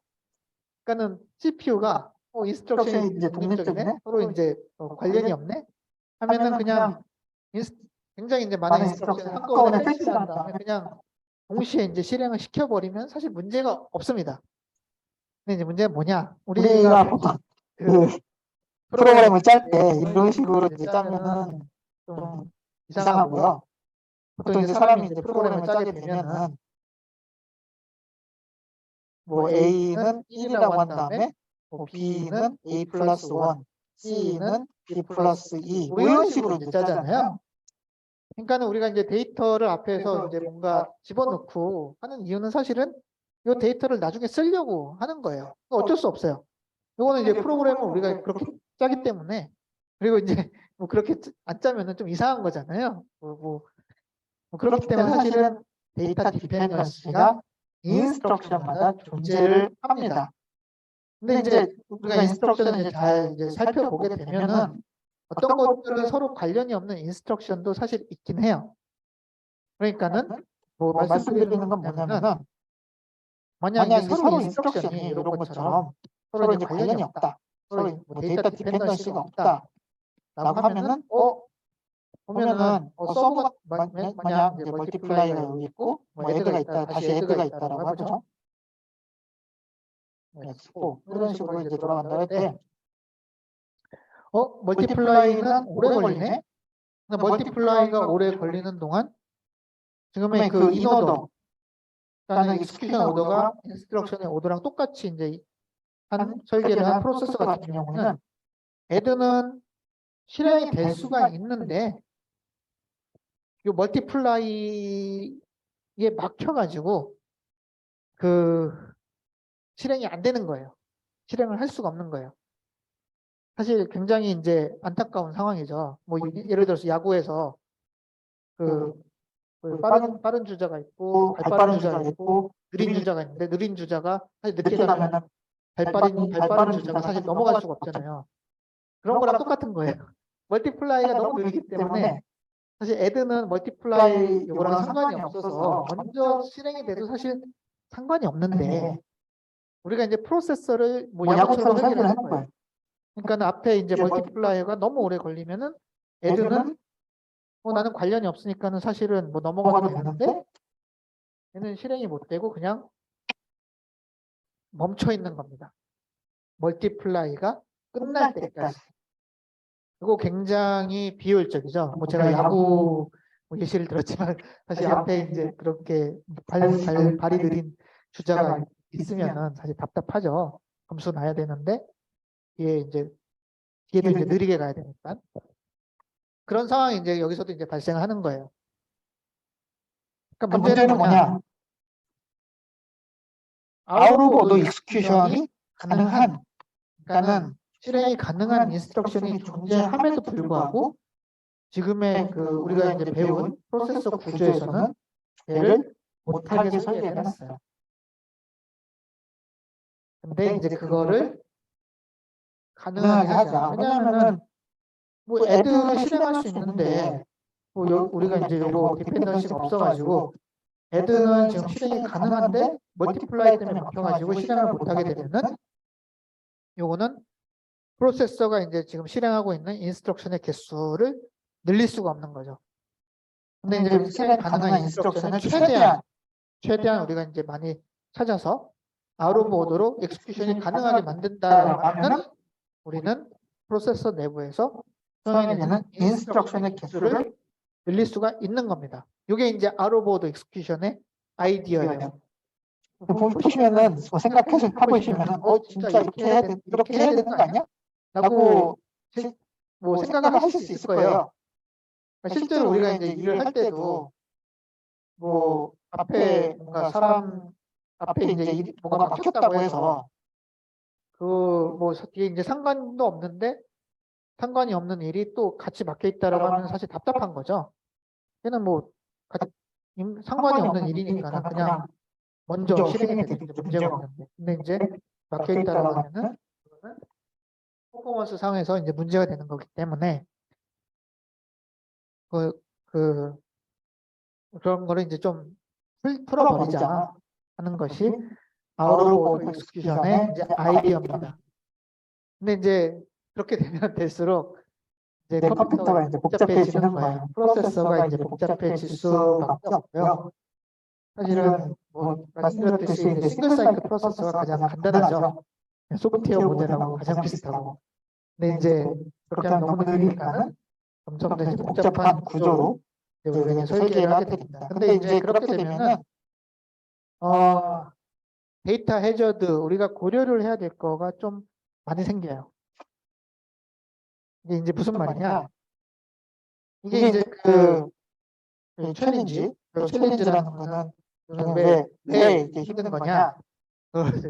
그러니까는 CPU가 인스트럭션이 이제 독립적이네? 서로 이제 관련이 없네? 하면은 그냥 굉장히 이제 많은 인스트럭션을 한꺼번에 패치를 한 다음에 그냥 동시에 이제 실행을 시켜버리면 사실 문제가 없습니다. 근데 이제 문제는 뭐냐? 우리가 그 프로그램을 짤 때 이런 식으로 이제 짜면은 좀 이상하고요. 보통 이제 사람이 이제 프로그램을 짜게 되면은 뭐 A는 1이라고 한 다음에 뭐 B는 A 플러스 1, C는 B 플러스 2, 뭐 이런 식으로 이제 짜잖아요. 그러니까는 우리가 이제 데이터를 앞에서 이제 뭔가 집어넣고 하는 이유는 사실은 이 데이터를 나중에 쓰려고 하는 거예요. 어쩔 수 없어요. 이거는 이제 프로그램을 우리가 그렇게 짜기 때문에 그리고 이제 뭐 그렇게 안 짜면은 좀 이상한 거잖아요. 뭐 그렇기 때문에 사실은 데이터 디펜던시가 인스트럭션마다 존재를 합니다. 근데 이제 우리가 인스트럭션을 이제 잘 이제 살펴보게 되면은 어떤 것들은 서로 관련이 없는 인스트럭션도 사실 있긴 해요. 그러니까는 뭐 말씀드리는 건 뭐냐면은 만약에 서로 인스트럭션이 이런 것처럼 서로 이제 관련이 없다. 서로 뭐 데이터 디펜던시가 없다. 라고 하면은 보면은 서버가 만약 이제 멀티플라이가 여기 있고 뭐 애드가 있다. 다시 애드가 있다라고 하죠. X4 이런 식으로 이제 돌아간다 할 때 멀티플라이는 오래 걸리네? 멀티플라이가 오래 걸리는 동안 지금의 그 인오더 라는 익스큐션 오더가 인스트럭션의 오더랑 똑같이 이제 설계를 한 프로세서 같은 경우는 애드는 실행이 될 수가 있는데 이 멀티플라이에 막혀가지고 그 실행이 안 되는 거예요. 실행을 할 수가 없는 거예요. 사실 굉장히 이제 안타까운 상황이죠. 뭐 예를 들어서 야구에서 그 빠른 주자가 있고 발 빠른 주자가 있고 느린 주자가 있는데 느린 주자가 사실 늦게 가면 발 빠른 주자가 사실 넘어갈 수가 없잖아요. 그런 거랑 똑같은 거예요. 멀티플라이가 너무 느리기 때문에 사실 애드는 멀티플라이 요거랑 상관이 없어서 먼저 실행이 돼도 사실 상관이 없는데 우리가 이제 프로세서를 뭐 야구처럼 설계를 하는 거예요. 그러니까 앞에 이제 멀티플라이어가 너무 오래 걸리면은 애드는 나는 관련이 없으니까는 사실은 뭐 넘어가도 되는데 얘는 실행이 못 되고 그냥 멈춰 있는 겁니다. 멀티플라이가 끝날 때까지. 그리고 굉장히 비효율적이죠. 뭐 제가 야구 뭐 예시를 들었지만 사실 앞에 이제 그렇게 발이 느린 주자가 있으면은 사실 답답하죠. 점수 나야 되는데 뒤에 이제 뒤에도 이제 느리게 가야 되니까 그런 상황이 이제 여기서도 이제 발생하는 거예요. 그러니까 문제는 뭐냐? 아웃 오브 오더 익스큐션이 가능한, 그러니까는 실행이 가능한 인스트럭션이 존재함에도 불구하고 지금의 그 우리가 이제 배운 프로세서 구조에서는 얘를 못하게 설계를 해놨어요. 근데 이제 그거를 가능하게 하자. 왜냐하면은 뭐 애들을 실행할 수 있는데 뭐 우리가 이제 요거 디펜던시가 없어가지고 애들은 지금 실행이 가능한데 멀티플라이 때문에 막혀가지고 실행을 못하게 되면은 요거는 프로세서가 이제 지금 실행하고 있는 인스트럭션의 개수를 늘릴 수가 없는 거죠. 근데 이제 실행 가능한 인스트럭션은 최대한 우리가 이제 많이 찾아서 아웃 오브 오더로 엑스큐션이 가능하게 만든다라고 하면 우리는 프로세서 내부에서 수행이 되는 인스트럭션의 개수를 늘릴 수가 있는 겁니다. 이게 이제 아웃 오브 오더 엑스큐션의 아이디어예요. 보시면은 뭐 생각해서 해보시면은 진짜 이렇게 해야 되는 거 아니야? 라고 뭐 생각을 하실 수 있을 거예요. 실제로 우리가 이제 일을 할 때도 뭐 앞에 뭔가 사람 앞에 이제 뭐가 막혔다고 해서 그 뭐 뒤에 이제 상관이 없는 일이 또 같이 막혀 있다라고 하면 사실 답답한 거죠. 얘는 뭐 상관이 없는 일이니까는 그냥 먼저 실행이 되는 게 문제가 없는데 근데 이제 막혀 있다라고 하면은 퍼포먼스 상에서 이제 문제가 되는 거기 때문에 그런 거를 이제 좀 풀어버리자 하는 것이 아웃 오브 오더 익스큐션의 이제 아이디어입니다. 근데 이제 그렇게 되면 될수록 이제 컴퓨터가 이제 복잡해지는 거예요. 프로세서가 이제 복잡해질 수밖에 없고요. 사실은 뭐 말씀드렸듯이 이제 싱글 사이클 프로세서가 가장 간단하죠. 소프트웨어 모델하고 가장 비슷하고. 근데 이제 그렇게 하면 너무 느리니까는 점점 더 이제 복잡한 구조로 우리가 이제 설계를 하게 됩니다. 근데 이제 그렇게 되면은 데이터 해저드 우리가 고려를 해야 될 거가 좀 많이 생겨요. 이게 이제 무슨 말이냐? 이게 이제 그 챌린지라는 거는 왜 이게 힘든 거냐?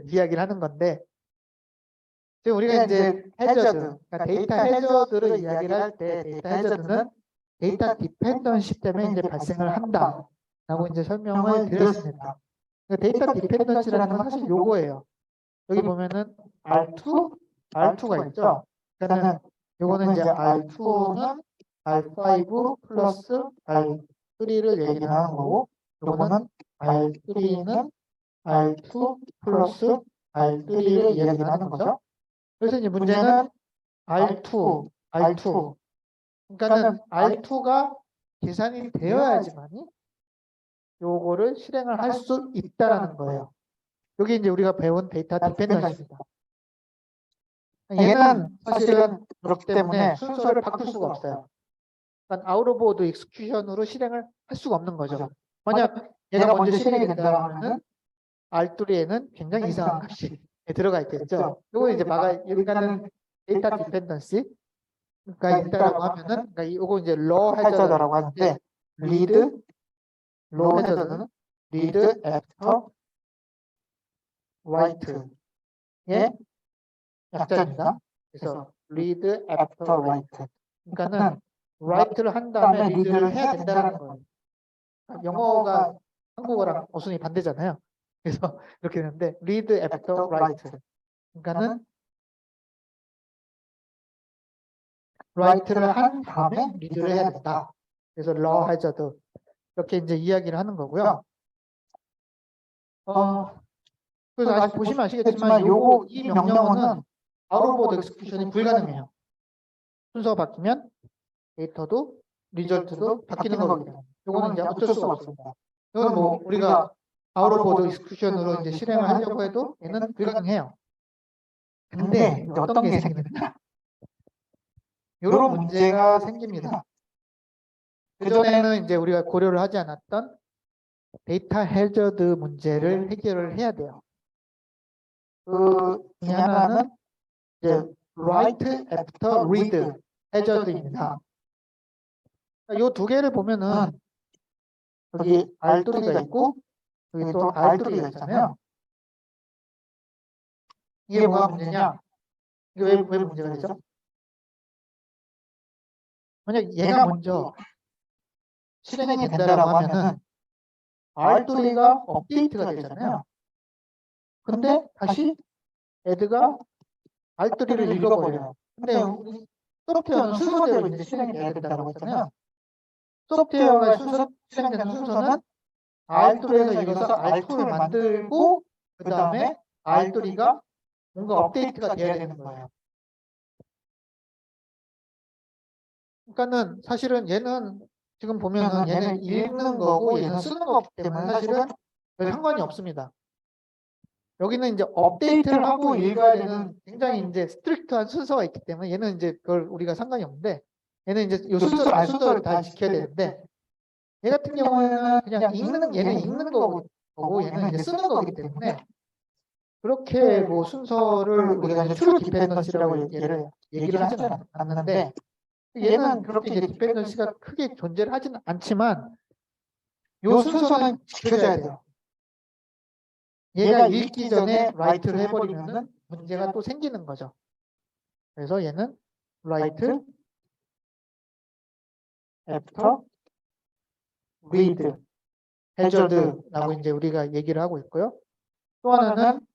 이야기를 하는 건데 지금 우리가 이제 해저드, 그러니까 데이터 해저드를 이야기를 할 때 데이터 해저드는 데이터 디펜던시 때문에 이제 발생을 한다라고 이제 설명을 드렸습니다. 그러니까 데이터 디펜던시라는 건 사실 요거예요. 여기 보면은 R2가 있죠. 그러니까는 요거는 이제 R2는 R5 플러스 R3를 얘기를 하는 거고 요거는 R3는 R2 플러스 R3를 이야기를 하는 거죠. 그래서 이제 문제는 R2. 그러니까는 R2가 계산이 되어야지만이 요거를 실행을 할 수 있다라는 거예요. 여기 이제 우리가 배운 데이터 디펜던시입니다. 얘는 사실은 그렇기 때문에 순서를 바꿀 수가 없어요. 그러니까 아웃 오브 오더 익스큐션으로 실행을 할 수가 없는 거죠. 만약 얘가 먼저 실행이 된다고 하면은 R3에는 굉장히 이상한 값이 들어가 있겠죠. 이거 이제 여기가는 데이터 디펜던시 있다라고 하면은, 그러니까 이거 이제 러 해저드라고 해저드라고 하는데 read, 러 해저드는 read after write의 약자입니다. 그래서 read after after write. write. 그러니까는 write를 한 다음에 read를 해야 된다는 거예요. 그러니까 영어가 한국어랑 어순이 반대잖아요. 그래서 이렇게 되는데 read after write. 그러니까는 write를 한 다음에 read를 해야 된다. 그래서 law hazard 이렇게 이제 이야기를 하는 거고요. 그래서 아직 보시면 아시겠지만 이 명령어는 아웃오브 엑스큐션이 불가능해요. 순서가 바뀌면 데이터도 리절트도 바뀌는 거기 때문에 이거는 이제 어쩔 수가 없습니다. 이건 뭐 우리가 아웃오브 엑스큐션으로 이제 실행을 하려고 해도 얘는 불가능해요. 근데 이제 어떤 게 생기느냐? 이런 문제가 생깁니다. 그전에는 이제 우리가 고려를 하지 않았던 데이터 해저드 문제를 해결을 해야 돼요. 그 중에 하나는 이제 write after read 해저드입니다. 이 두 개를 보면은 여기 알뚜리가 있고 여기 또 알뚜리가 있잖아요. 이게 뭐가 문제냐? 이게 왜 문제가 되죠? 만약 얘가 먼저 실행이 된다라고 하면은 알뚜리가 업데이트가 되잖아요. 근데 다시 애드가 알뚜리를 읽어버려요. 근데 소프트웨어는 순서대로 이제 실행이 돼야 된다고 했잖아요. 소프트웨어가 실행되는 순서는 알뚜리에서 읽어서 알투를 만들고 그 다음에 알뚜리가 뭔가 업데이트가 돼야 되는 거예요. 그러니까는 사실은 얘는 지금 보면은 얘는 읽는 거고 얘는 쓰는 거기 때문에 사실은 별 상관이 없습니다. 여기는 이제 업데이트를 하고 읽어야 되는 굉장히 이제 스트릭트한 순서가 있기 때문에 얘는 이제 그걸 우리가 상관이 없는데 얘는 이제 이 순서를 다 지켜야 되는데 얘 같은 경우에는 그냥 얘는 읽는 거고 얘는 이제 쓰는 거기 때문에 그렇게 뭐 순서를 우리가 이제 트루 디펜던시라고 얘기를 하지 않는데 얘는 그렇게 이제 디펜던시가 크게 존재를 하지는 않지만 요 순서는 지켜져야 돼요. 얘가 읽기 전에 write를 해버리면은 문제가 또 생기는 거죠. 그래서 얘는 write after read hazard라고 이제 우리가 얘기를 하고 있고요. 또 하나는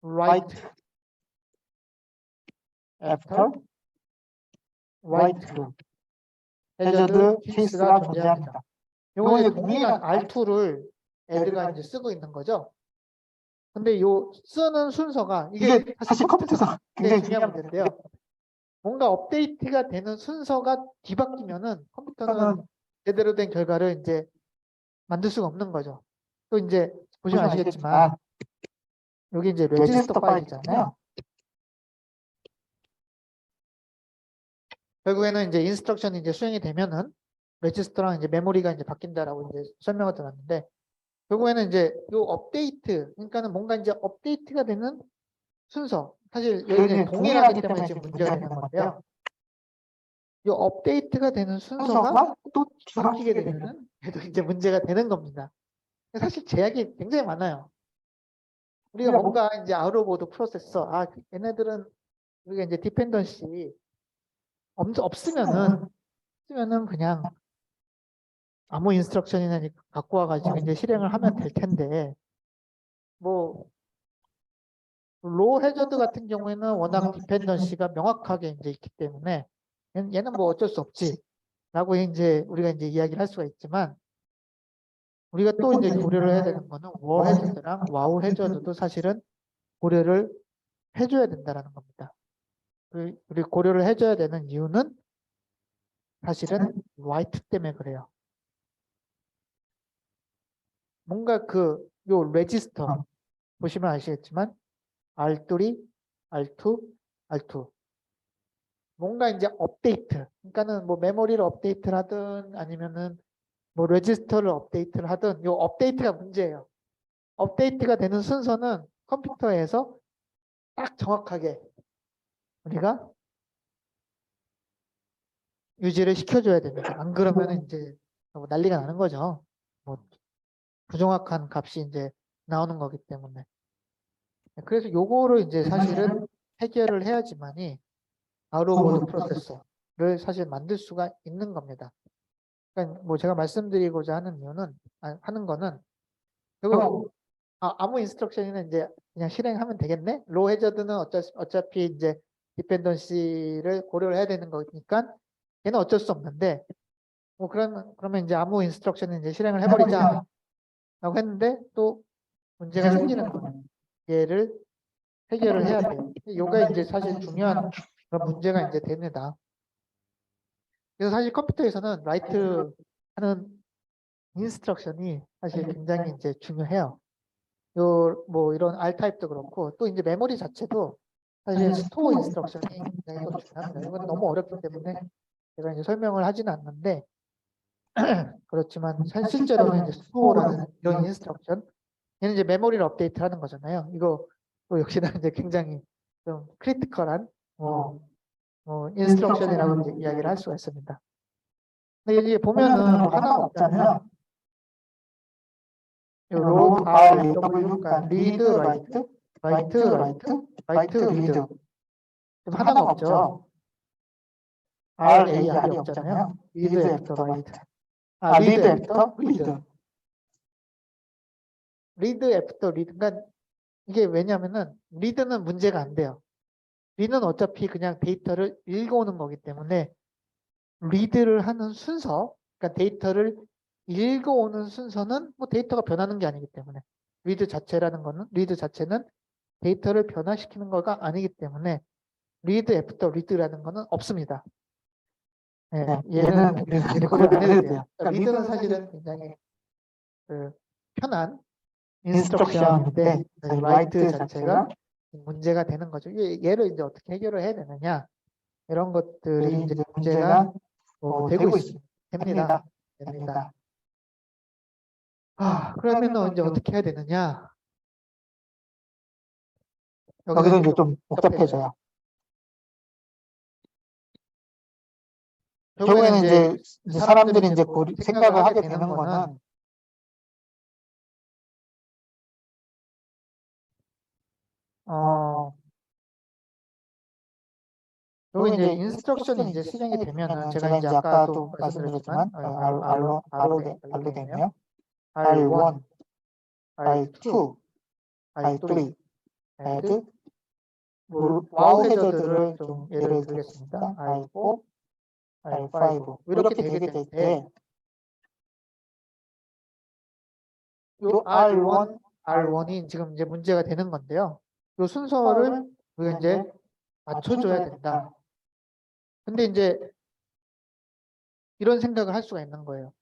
write after write hazard 케이스가 존재합니다. 요거는 동일한 R2를 애드가 이제 쓰고 있는 거죠. 근데 요 쓰는 순서가 이게 사실 컴퓨터에서 굉장히 중요한 문제인데요. 뭔가 업데이트가 되는 순서가 뒤바뀌면은 컴퓨터는 제대로 된 결과를 이제 만들 수가 없는 거죠. 또 이제 보시면 아시겠지만 여기 이제 레지스터 파일이잖아요. 결국에는 이제 인스트럭션이 이제 수행이 되면은 레지스터랑 이제 메모리가 이제 바뀐다라고 이제 설명을 드렸는데 결국에는 이제 요 업데이트 그러니까는 뭔가 이제 업데이트가 되는 순서 사실 여기는 동일하기 때문에 지금 문제가 되는 건데요. 이 업데이트가 되는 순서가 또 바뀌게 되면은 그래도 이제 문제가 되는 겁니다. 사실 제약이 굉장히 많아요. 우리가 뭔가 이제 아웃오브 프로세서 얘네들은 우리가 이제 디펜던시 없으면은 그냥 아무 인스트럭션이나 갖고 와가지고 이제 실행을 하면 될 텐데 뭐 로 해저드 같은 경우에는 워낙 디펜던시가 명확하게 이제 있기 때문에 얘는 뭐 어쩔 수 없지라고 이제 우리가 이제 이야기를 할 수가 있지만 우리가 또 이제 고려를 해야 되는 거는 워 해저드랑 와우 해저드도 사실은 고려를 해줘야 된다라는 겁니다. 우리 고려를 해줘야 되는 이유는 사실은 라이트 때문에 그래요. 뭔가 요 레지스터 보시면 아시겠지만 R3, R2, R2 뭔가 이제 업데이트 그러니까는 뭐 메모리를 업데이트를 하든 아니면은 뭐 레지스터를 업데이트를 하든 요 업데이트가 문제예요. 업데이트가 되는 순서는 컴퓨터에서 딱 정확하게 우리가 유지를 시켜줘야 됩니다. 안 그러면 이제 너무 난리가 나는 거죠. 뭐 부정확한 값이 이제 나오는 거기 때문에. 그래서 요거를 이제 사실은 해결을 해야지만이 아우로보드 프로세서를 사실 만들 수가 있는 겁니다. 그러니까 뭐 제가 말씀드리고자 하는 이유는 하는 거는 그리고 아무 인스트럭션이나 이제 그냥 실행하면 되겠네. 로 해저드는 어차피 이제 디펜던시를 고려를 해야 되는 거니까 얘는 어쩔 수 없는데 뭐 그러면 이제 아무 인스트럭션은 이제 실행을 해버리자라고 했는데 또 문제가 생기는 거예요. 얘를 해결을 해야 돼요. 요가 이제 사실 중요한 그런 문제가 이제 됩니다. 그래서 사실 컴퓨터에서는 라이트 하는 인스트럭션이 사실 굉장히 이제 중요해요. 요 뭐 이런 R 타입도 그렇고 또 이제 메모리 자체도 사실 스토어 인스트럭션이 굉장히 또 중요합니다. 이건 너무 어렵기 때문에 제가 이제 설명을 하지는 않는데 그렇지만 실제로는 이제 스토어라는 이런 인스트럭션 얘는 이제 메모리를 업데이트하는 거잖아요. 이거 또 역시나 이제 굉장히 좀 크리티컬한 인스트럭션이라고 이제 이야기를 할 수가 있습니다. 근데 이게 보면은 뭐 하나가 없잖아요. 로드 R, W, 그러니까 리드, 라이트, 라이트, 라이트, 라이트, 리드. 지금 하나가 없죠. R, A, R이 없잖아요. 리드, 애프터, 라이트. 리드, 애프터, 리드. 리드, 애프터, 리드. 그러니까 이게 왜냐면은 리드는 문제가 안 돼요. 리드는 어차피 그냥 데이터를 읽어오는 거기 때문에 리드를 하는 순서, 그러니까 데이터를 읽어오는 순서는 뭐 데이터가 변하는 게 아니기 때문에 리드 자체는 데이터를 변화시키는 거가 아니기 때문에 리드 애프터 리드라는 거는 없습니다. 네, 얘는 고려 안 해도 돼요. 그러니까 리드는 사실은 굉장히 편한 인스트럭션인데 라이트 자체가 문제가 되는 거죠. 얘를 이제 어떻게 해결을 해야 되느냐 이런 것들이 이제 문제가 되고 됩니다. 그러면 이제 어떻게 해야 되느냐? 여기서 이제 좀 복잡해져요. 결국에는 이제 사람들이 이제 생각을 하게 되는 거는 여기 이제 인스트럭션이 이제 실행이 되면은 제가 이제 아까도 말씀드렸지만 R로 되네요. R1, R2, R3, add 와우 해저드를 좀 예를 들겠습니다. R4, R5 이렇게 되게 될 때 요 R1이 지금 이제 문제가 되는 건데요. 요 순서를 우리가 이제 맞춰줘야 된다. 근데 이제 이런 생각을 할 수가 있는 거예요.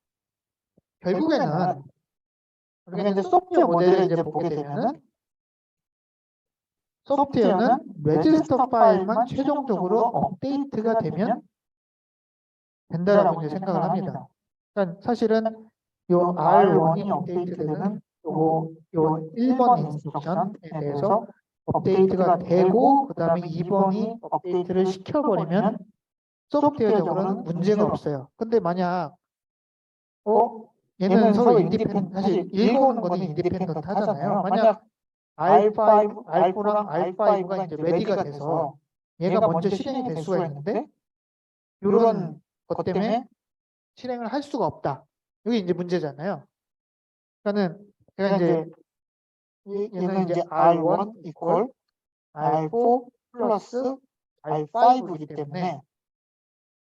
결국에는 우리가 이제 소프트웨어 모델을 이제 보게 되면은 소프트웨어는 레지스터 파일만 최종적으로 업데이트가 되면 된다라고 이제 생각을 합니다. 그러니까 사실은 요 R1이 업데이트되는 요 1번 인스트럭션에 대해서 업데이트가 되고 그 다음에 2번이 업데이트를 시켜버리면 소프트웨어적으로는 문제가 없어요. 근데 만약 얘는 서로 사실 읽어오는 거는 인디펜던트 하잖아요. 만약 R4랑 R5가 이제 레디가 돼서 얘가 먼저 실행이 될 수가 있는데 이런 것 때문에 실행을 할 수가 없다. 이게 이제 문제잖아요. 그러니까는 제가 이제 얘는 이제 R1 equal R4 플러스 R5이기 때문에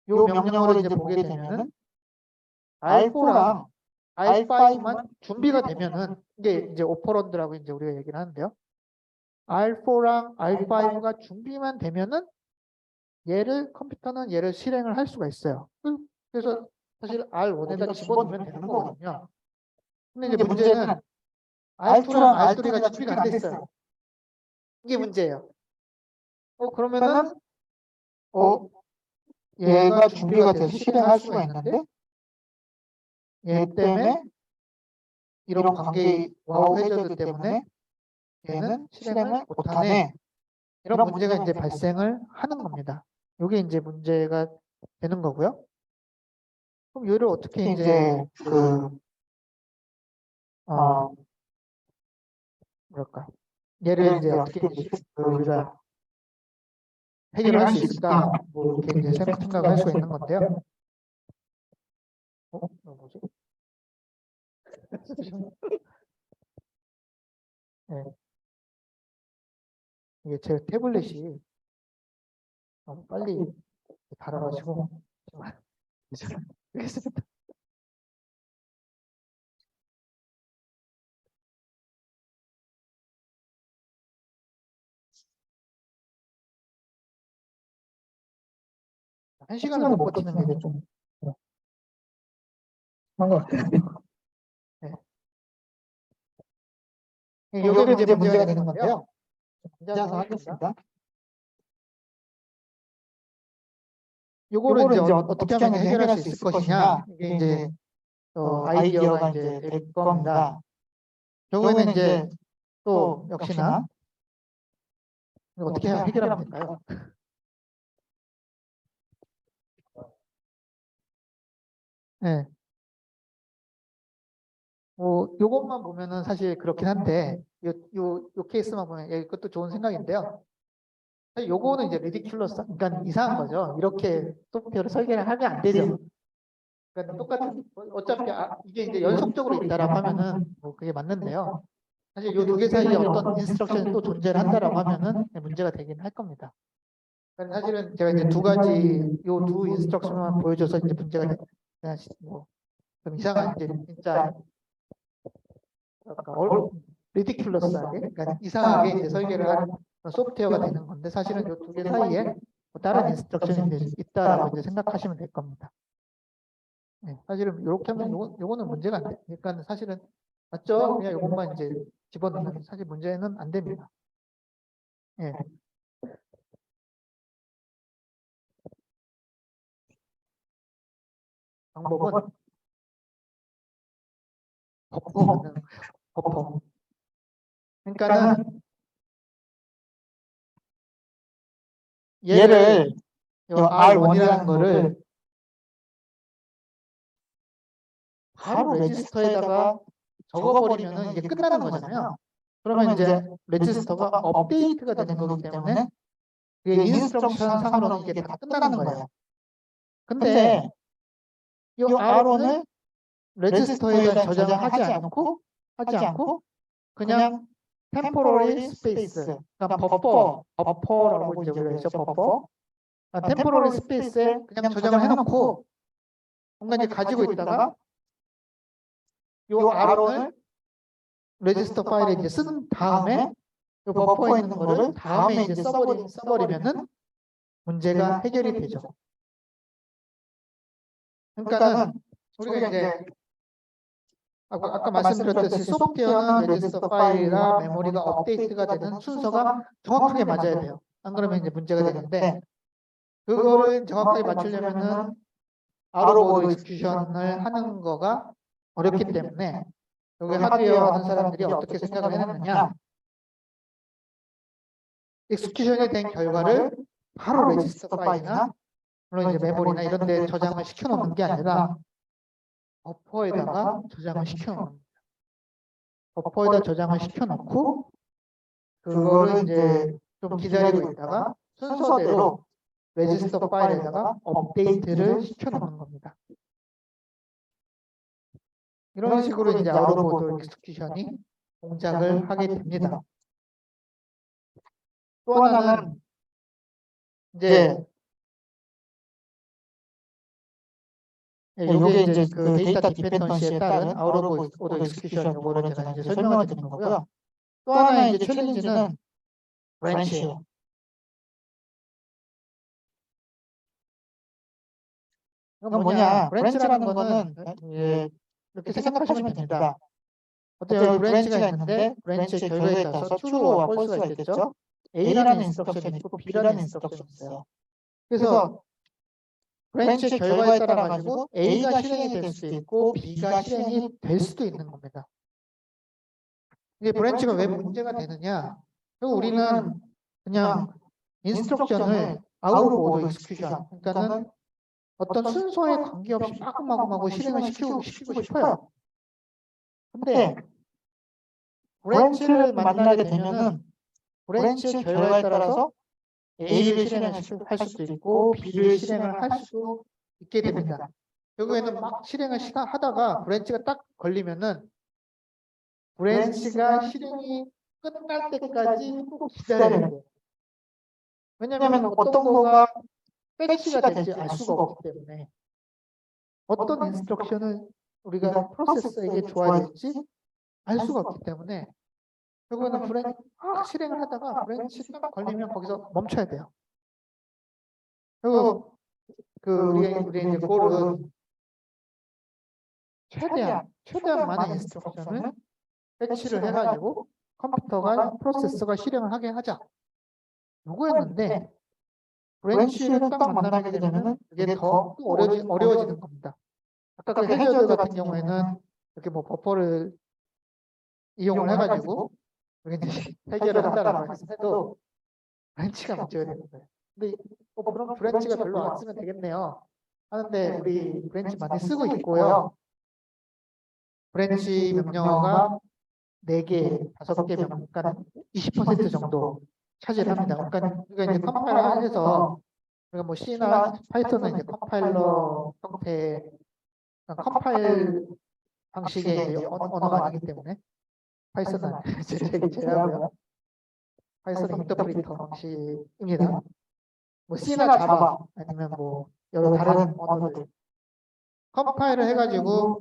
이 명령어를 이제 보게 되면은 R4랑 R5만 준비가 되면은 이게 이제 오퍼런드라고 이제 우리가 얘기를 하는데요. R4랑 R5가 준비만 되면은 컴퓨터는 얘를 실행을 할 수가 있어요. 그래서 사실 R1에다 집어넣으면 되는 거거든요. 근데 이제 문제는 R2랑 R3가 준비가 안 됐어요. 이게 문제예요. 그러면은 얘가 준비가 돼서 실행할 수가 있는데 얘 때문에 이런 관계 와우 해저드 때문에 얘는 실행을 못하네. 이런 문제가 이제 발생을 하는 겁니다. 이게 이제 문제가 되는 거고요. 그럼 얘를 어떻게 이제 이제 뭐랄까 얘를 이제 어떻게 이제 우리가 해결할 수 있을까? 뭐 이렇게 이제 생각을 할 수가 있는 건데요. 이거 뭐지? 네. 이게 제 태블릿이 너무 빨리 달아가지고 알겠습니다. 한 시간을 못 버티는 게 좀 그런 것 같아요. 네. 이게 이제 문제가 되는 건데요. 앉아서 하겠습니다. 요거를 이제 어떻게 하면 이제 해결할 수 있을 것이냐. 이게 이제 아이디어가 이제 될 겁니다. 결국에는 이제 또 역시나 어떻게 해결하면 될까요? 네. 요것만 보면은 사실 그렇긴 한데, 요 케이스만 보면, 이것도 좋은 생각인데요. 사실 요거는 이제 리디큘러스, 그러니까 이상한 거죠. 이렇게 소프트웨어를 설계를 하면 안 되죠. 그러니까 똑같은, 어차피 이게 이제 연속적으로 있다라고 하면은 뭐 그게 맞는데요. 사실 요 두 개 사이에 어떤 인스트럭션이 또 존재를 한다라고 하면은 문제가 되긴 할 겁니다. 그러니까 사실은 제가 이제 두 가지, 요 두 인스트럭션만 보여줘서 이제 문제가 뭐, 좀 이상한, 이제 진짜 리디큘러스하게, 그러니까 이상하게 이제 설계를 한 소프트웨어가 되는 건데 사실은 이 두 개 사이에 뭐 다른 인스트럭션이 이제 있다라고 이제 생각하시면 될 겁니다. 네, 사실은 이렇게 하면 요거는 문제가 안 돼. 그러니까 사실은 맞죠? 그냥 요것만 이제 집어넣으면 사실 문제는 안 됩니다. 예. 방법은 버퍼. 그러니까는 얘를 요 R1이라는 거를 바로 레지스터에다가 적어버리면은 이게 끝나는 거잖아요. 그러면 이제 레지스터가 업데이트가 되는 거기 때문에 이게 인스트럭션 상으로는 이게 다 끝나는 거예요. 근데 이 R1을 레지스터에다 저장을 하지 않고 그냥 temporary space, 그러니까 버퍼라고 이제 우리가 했죠, 버퍼. temporary space에 그냥 저장을 해놓고 뭔가 이제 가지고 있다가 이 R1을 레지스터 파일에 이제 쓴 다음에 이 버퍼에 있는 거를 다음에 이제 써버리면은 문제가 해결이 되죠. 그러니까는 우리가 이제 아까 말씀드렸듯이 소프트웨어는 레지스터 파일이나 메모리가 업데이트가 되는 순서가 정확하게 맞아야 돼요. 안 그러면 이제 문제가 되는데 그거를 정확하게 맞추려면은 아웃오브 익스큐션을 하는 거가 어렵기 때문에 여기 하드웨어 하는 사람들이 어떻게 생각을 해놨느냐, 익스큐션이 된 결과를 바로 레지스터 파일이나 물론 이제 메모리나 이런 데 저장을 시켜 놓는 게 아니라 버퍼에다가 저장을 시켜 놓는 겁니다. 버퍼에다 저장을 시켜 놓고 그거를 이제 좀 기다리고 있다가 순서대로 레지스터 파일에다가 업데이트를 시켜 놓는 겁니다. 이런 식으로 이제 아웃 오브 오더 익스큐션이 동작을 하게 됩니다. 또 하나는 이제 요게 이제 그 데이터 디펜던시에 따른 아웃 오브 오더 익스큐션 요거를 제가 이제 설명을 드린 거고요. 또 하나의 이제 챌린지는 브랜치예요. 이건 뭐냐? 브랜치라는 거는 이렇게 생각하시면 됩니다. 어떤 여기 브랜치가 있는데 브랜치의 결과에 따라서 true와 false가 있겠죠? A라는 인스트럭션이 있고 B라는 인스트럭션이 있어요. 그래서 브랜치의 결과에 따라 가지고 A가 실행이 될 수도 있고 B가 실행이 될 수도 있는 겁니다. 이게 브랜치가 왜 문제가 되느냐? 그리고 우리는 그냥 인스트럭션을 아웃 오브 오더 익스큐션, 그러니까는 어떤 순서에 관계없이 마구마구마구 실행을 시키고 싶어요. 근데 브랜치를 만나게 되면은 브랜치의 결과에 따라서 A를 실행할 수도 있고 B를 실행을 할 수도 있게 됩니다. 결국에는 막 실행을 하다가 브랜치가 딱 걸리면은 브랜치가 실행이 끝날 때까지 꼭 기다려야 돼요. 왜냐하면 어떤 거가 배치가 될지 알 수가 없기 때문에 어떤 인스트럭션을 우리가 프로세서에게 줘야 될지 알 수가 없기 때문에 결국에는 실행을 하다가 브랜치 딱 걸리면 거기서 멈춰야 돼요. 그리고 우리 이제 골은 최대한 많은 인스트럭션을 배치를 해가지고 프로세서가 실행을 하게 하자. 요거였는데 브랜치를 딱 만나게 되면은 이게 더 어려워지는 겁니다. 아까 그 해저드 같은 경우에는 이렇게 뭐 버퍼를 이용을 해가지고 이제 해결을 한다라고 해도 브랜치가 문제가 되는 거예요. 근데 그럼 브랜치가 별로 안 쓰면 되겠네요. 하는데 우리 브랜치 많이 쓰고 있고요. 브랜치 명령어가 4개, 5개 그러니까 20% 정도 차지합니다. 그러니까 이제 컴파일러해서 우리가 뭐 C나 파이썬은 이제 컴파일러 형태, 컴파일 방식의 이제 언어가 아니기 때문에 파이썬은 제외하고요. 파이썬은 인터프리터 방식입니다. 뭐 C나 자바 아니면 뭐 여러 다른 언어들 컴파일을 해가지고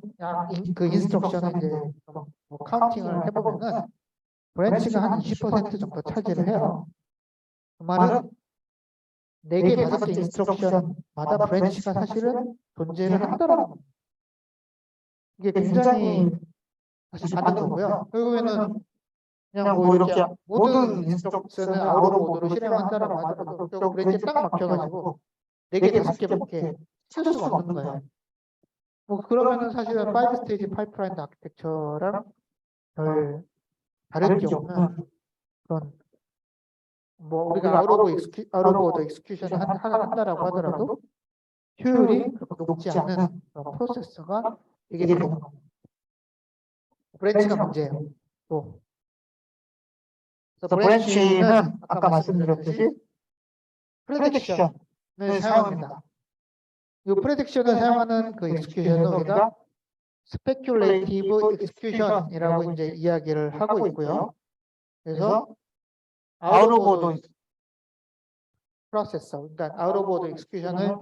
그 인스트럭션을 이제 뭐 카운팅을 해보면은 브랜치가 한 20% 정도 차지를 해요. 그 말은 4개, 5개 인스트럭션마다 브랜치가 사실은 존재를 한다라는 겁니다. 이게 굉장히 사실 많은 거고요. 결국에는 그냥 뭐 이렇게 모든 인스트럭션을 아우터 모드로 실행한다라고 하더라도 결국 브랜치에 딱 막혀가지고 4개, 5개밖에 쓸 수가 없는 거예요. 뭐 그러면은 사실은 5스테이지 파이프라인 아키텍처랑 별 다를 게 없는 그런 뭐 우리가 아우로보드 익스큐션을 한다라고 하더라도 효율이 그렇게 높지 않은 그런 프로세서가 되게 되는 겁니다. 브랜치가 문제예요. 또 그래서 브랜치는 아까 말씀드렸듯이 프레딕션을 사용합니다. 이 프레딕션을 사용하는 그 익스큐션은 우리가 스페큘레이티브 익스큐션이라고 이제 이야기를 하고 있고요. 그래서 아우로보드 프로세서, 그러니까 아우로보드 익스큐션을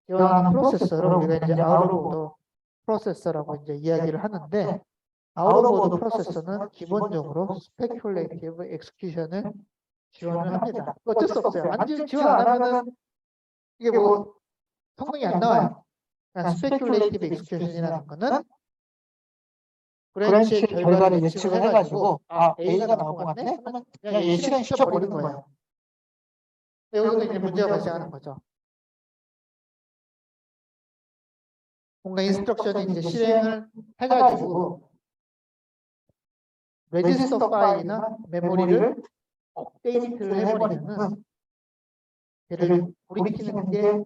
지원하는 프로세서를 우리가 이제 아우로보드 프로세서라고 이제 이야기를 하는데 아우로보드 프로세서는 기본적으로 스페큘레이티브 익스큐션을 지원을 합니다. 어쩔 수 없어요. 지원 안 하면은 이게 뭐 성능이 안 나와요. 그러니까 스페큘레이티브 익스큐션이라는 거는 브랜치의 결과를 예측을 해가지고 A가 나올 것 같네? 그러면 그냥 얘 실행시켜버리는 거예요. 여기서 이제 문제가 발생하는 거죠. 뭔가 인스트럭션이 이제 실행을 해가지고 레지스터 파일이나 메모리를 업데이트를 해버리면은 얘를 돌이키는 게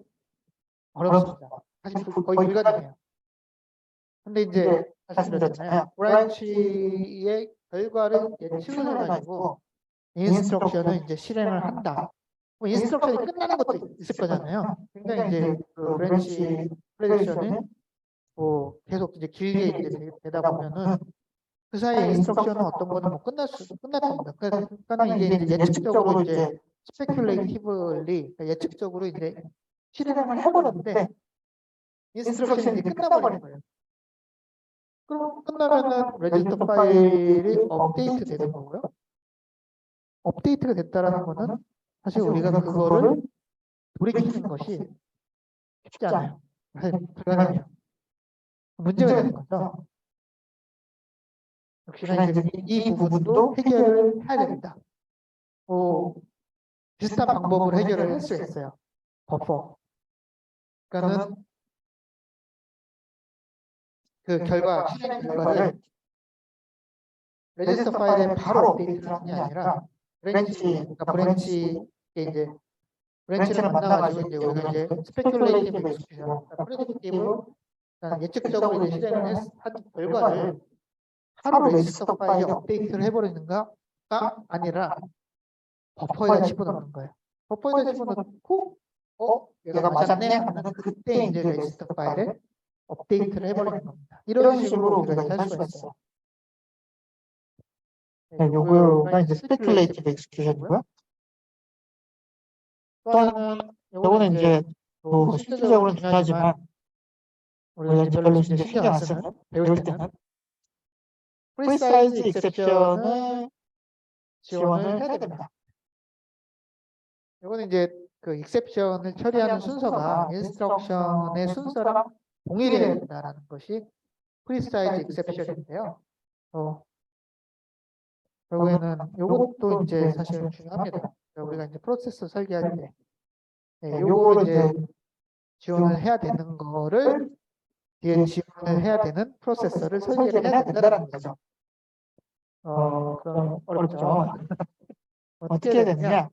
어렵습니다. 사실 거의 불가능해요. 근데 이제 말씀드렸잖아요. 브랜치의 결과를 예측을 해가지고 인스트럭션을 이제 실행을 한다. 뭐 인스트럭션이 끝나는 것도 있을 거잖아요. 그러니까 이제 그 브랜치 프레딕션을 뭐 계속 이제 길게 이제 되다 보면은 그 사이에 인스트럭션은 어떤 거는 뭐 끝날 겁니다. 그러니까 이게 이제 예측적으로 이제 스페큘레이티브리 예측적으로 이제 실행을 해버렸는데 인스트럭션이 이제 끝나버린 거예요. 그럼 끝나면은 레지스터 파일이 업데이트 되는 거고요. 업데이트가 됐다라는 거는 사실 우리가 그거를 돌이키는 것이 쉽지 않아요. 불가능해요. 문제가 되는 거죠. 역시나 이제 이 부분도 해결을 해야 됩니다. 비슷한 방법으로 해결을 할 수 있어요. 버퍼. 그러니까는 그 실행 결과를 레지스터 파일에 바로 업데이트를 하는 게 아니라 브랜치에 이제 브랜치를 만나가지고 이제 우리가 이제 스페큘레이티브 엑스큐션, 프레딕티브, 예측적으로 이제 실행을 한 결과를 하루 레지스터 파일에 업데이트를 해버리는가가 아니라 버퍼에다 집어넣는 거예요. 버퍼에다 집어넣고 얘가 맞았네 하면 그때 이제 레지스터 파일에 업데이트를 해버리는 겁니다. 이런 식으로 우리가 이제 할 수가 있어요. 네, 요거가 이제 스페큘레이티브 엑스큐션이고요. 또 하나는 요거는 이제 뭐 실질적으로는 중요하지만 우리가 이제 별로 이제 신경 안 쓰는 배울 때는 프리사이즈 익셉션을 지원을 해야 됩니다. 이거는 이제 그 익셉션을 처리하는 순서가 인스트럭션의 순서랑 동일해야 된다라는 것이 프리사이즈 익셉션인데요. 결국에는 이것도 이제 사실 중요합니다. 우리가 이제 프로세서 설계할 때 요거를 이제 지원을 해야 되는 거를 뒤에 지원을 해야 되는 프로세서를 설계를 해야 된다는 거죠. 그럼 어렵죠. 어떻게 해야 되느냐?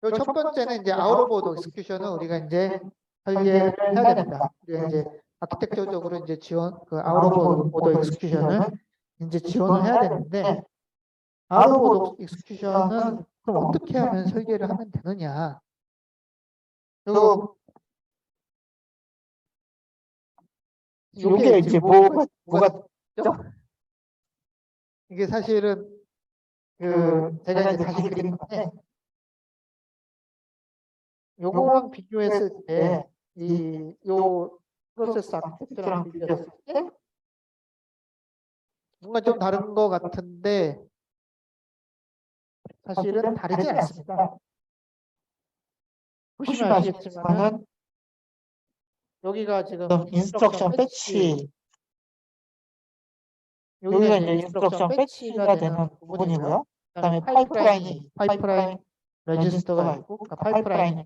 요 첫 번째는 이제 아웃 오브 오더 익스큐션은 우리가 이제 설계를 해야 됩니다. 우리가 이제 아키텍처적으로 이제 그 아웃 오브 오더 익스큐션을 이제 지원을 해야 되는데 아웃 오브 오더 익스큐션은 그럼 어떻게 하면 설계를 하면 되느냐? 그리고 요게 이제 뭐가 이게 사실은 제가 이제 다시 그린 건데 요거랑 비교했을 때 요 프로세스 아키텍처랑 비교했을 때 뭔가 좀 다른 것 같은데 사실은 다르지 않습니다. 보시면 아시겠지만은 여기가 지금 인스트럭션 패치 여기가 이제 인스트럭션 패치가 되는 부분이고요. 그다음에 파이프라인 레지스터가 있고, 파이프라인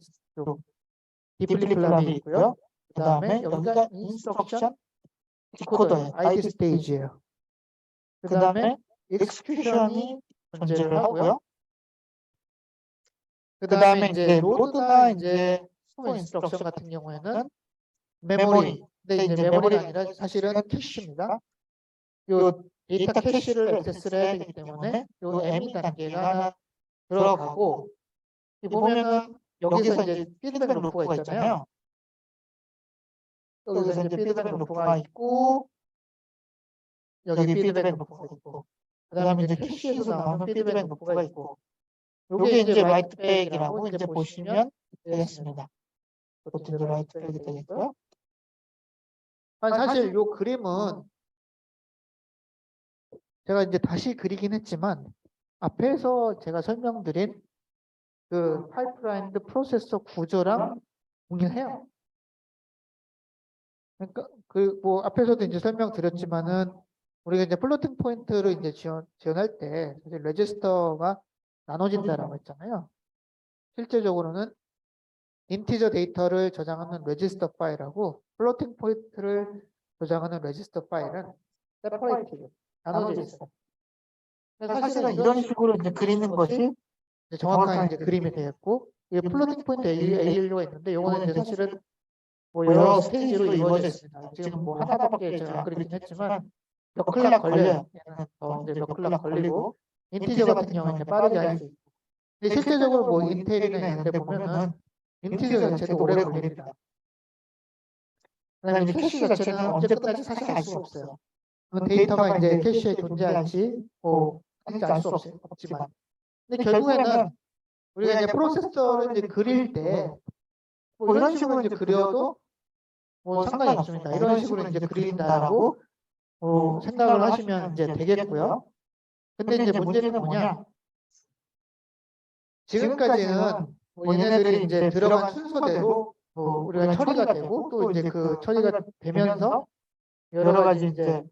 디플리 플랍이 있고요. 그다음에 여기가 인스트럭션 디코더예요. ID 스테이지예요. 그다음에 엑스큐션이 존재를 하고요. 그다음에 이제 로드나 이제 스토어 인스트럭션 같은 경우에는 메모리. 근데 이제 메모리가 아니라 사실은 캐시입니다. 요 데이터 캐시를 액세스를 해야 되기 때문에 요 ME 단계가 하나 들어가고 보면은 여기서 이제 피드백 루프가 있잖아요. 여기서 이제 피드백 루프가 있고 여기 피드백 루프가 있고 그다음에 이제 캐시에서 나오는 피드백 루프가 있고 요게 이제 라이트백이라고 이제 보시면 되겠습니다. 이것도 이제 라이트백이 되겠고요. 사실 요 그림은 제가 이제 다시 그리긴 했지만 앞에서 제가 설명드린 그 파이프라인 프로세서 구조랑 동일해요. 그러니까 그 뭐 앞에서도 이제 설명드렸지만은 우리가 이제 플로팅 포인트를 이제 지원할 때 사실 레지스터가 나눠진다라고 했잖아요. 실제적으로는 인티저 데이터를 저장하는 레지스터 파일하고 플로팅 포인트를 저장하는 레지스터 파일은 세퍼레이트로 나눠져 있어요. 사실은 이런 식으로 이제 그리는 것이 이제 정확한 이제 그림이 되었고 이게 플로팅 포인트 ALU가 있는데 이거는 이제 사실은 뭐 여러 스테이지로 이루어져 있습니다. 지금 뭐 하나밖에 제가 안 그리긴 했지만 몇 클락 걸려요. 얘는 더 이제 몇 클락 걸리고 인티저 같은 경우는 이제 빠르게 할 수 있고. 근데 실제적으로 뭐 인텔이나 이런 데 보면은 인티저 자체도 오래 걸립니다. 그다음에 캐시 자체는 언제 끝날지 사실 알 수가 없어요. 데이터가 이제 캐시에 존재할지 뭐 알 수 없지만 근데 결국에는 우리가 이제 프로세서를 이제 그릴 때 뭐 이런 식으로 이제 그려도 뭐 상관이 없습니다. 이런 식으로 이제 그린다라고 생각을 하시면 이제 되겠고요. 근데 이제 문제는 뭐냐? 지금까지는 뭐 얘네들이 이제 들어간 순서대로 뭐 우리가 처리가 되고 또 이제 그 처리가 되면서 여러 가지 이제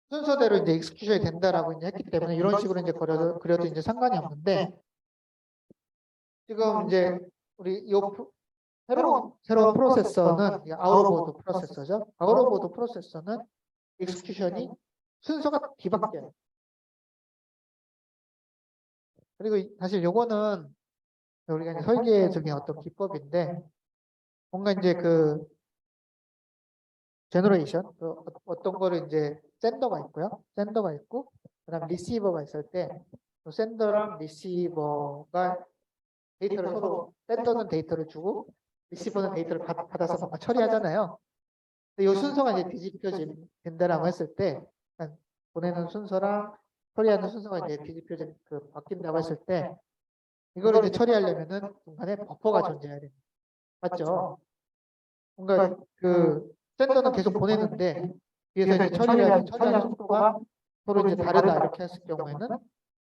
순서대로 이제 익스큐션이 된다라고 이제 했기 때문에 이런 식으로 이제 그려도 이제 상관이 없는데 지금 이제 우리 요 새로운 프로세서는 아웃 오브 오더 프로세서죠. 아웃 오브 오더 프로세서는 익스큐션이 순서가 뒤바뀌어요. 그리고 사실 요거는 우리가 이제 설계적인 어떤 기법인데 뭔가 이제 그 제너레이션 어떤 거를 이제 샌더가 있고요. 샌더가 있고 그다음 리시버가 있을 때 샌더랑 리시버가 데이터를 서로 샌더는 데이터를 주고 리시버는 데이터를 받아서 뭔가 처리하잖아요. 근데 이 순서가 이제 뒤집혀진다라고 했을 때 그러니까 보내는 순서랑 처리하는 순서가 이제 바뀐다고 했을 때 이거를 이제 처리하려면은 중간에 버퍼가 존재해야 됩니다. 맞죠? 뭔가 그 샌더는 계속 보내는데 뒤에서 이제 처리하는 속도가 서로 이제 다르다 이렇게 했을 경우에는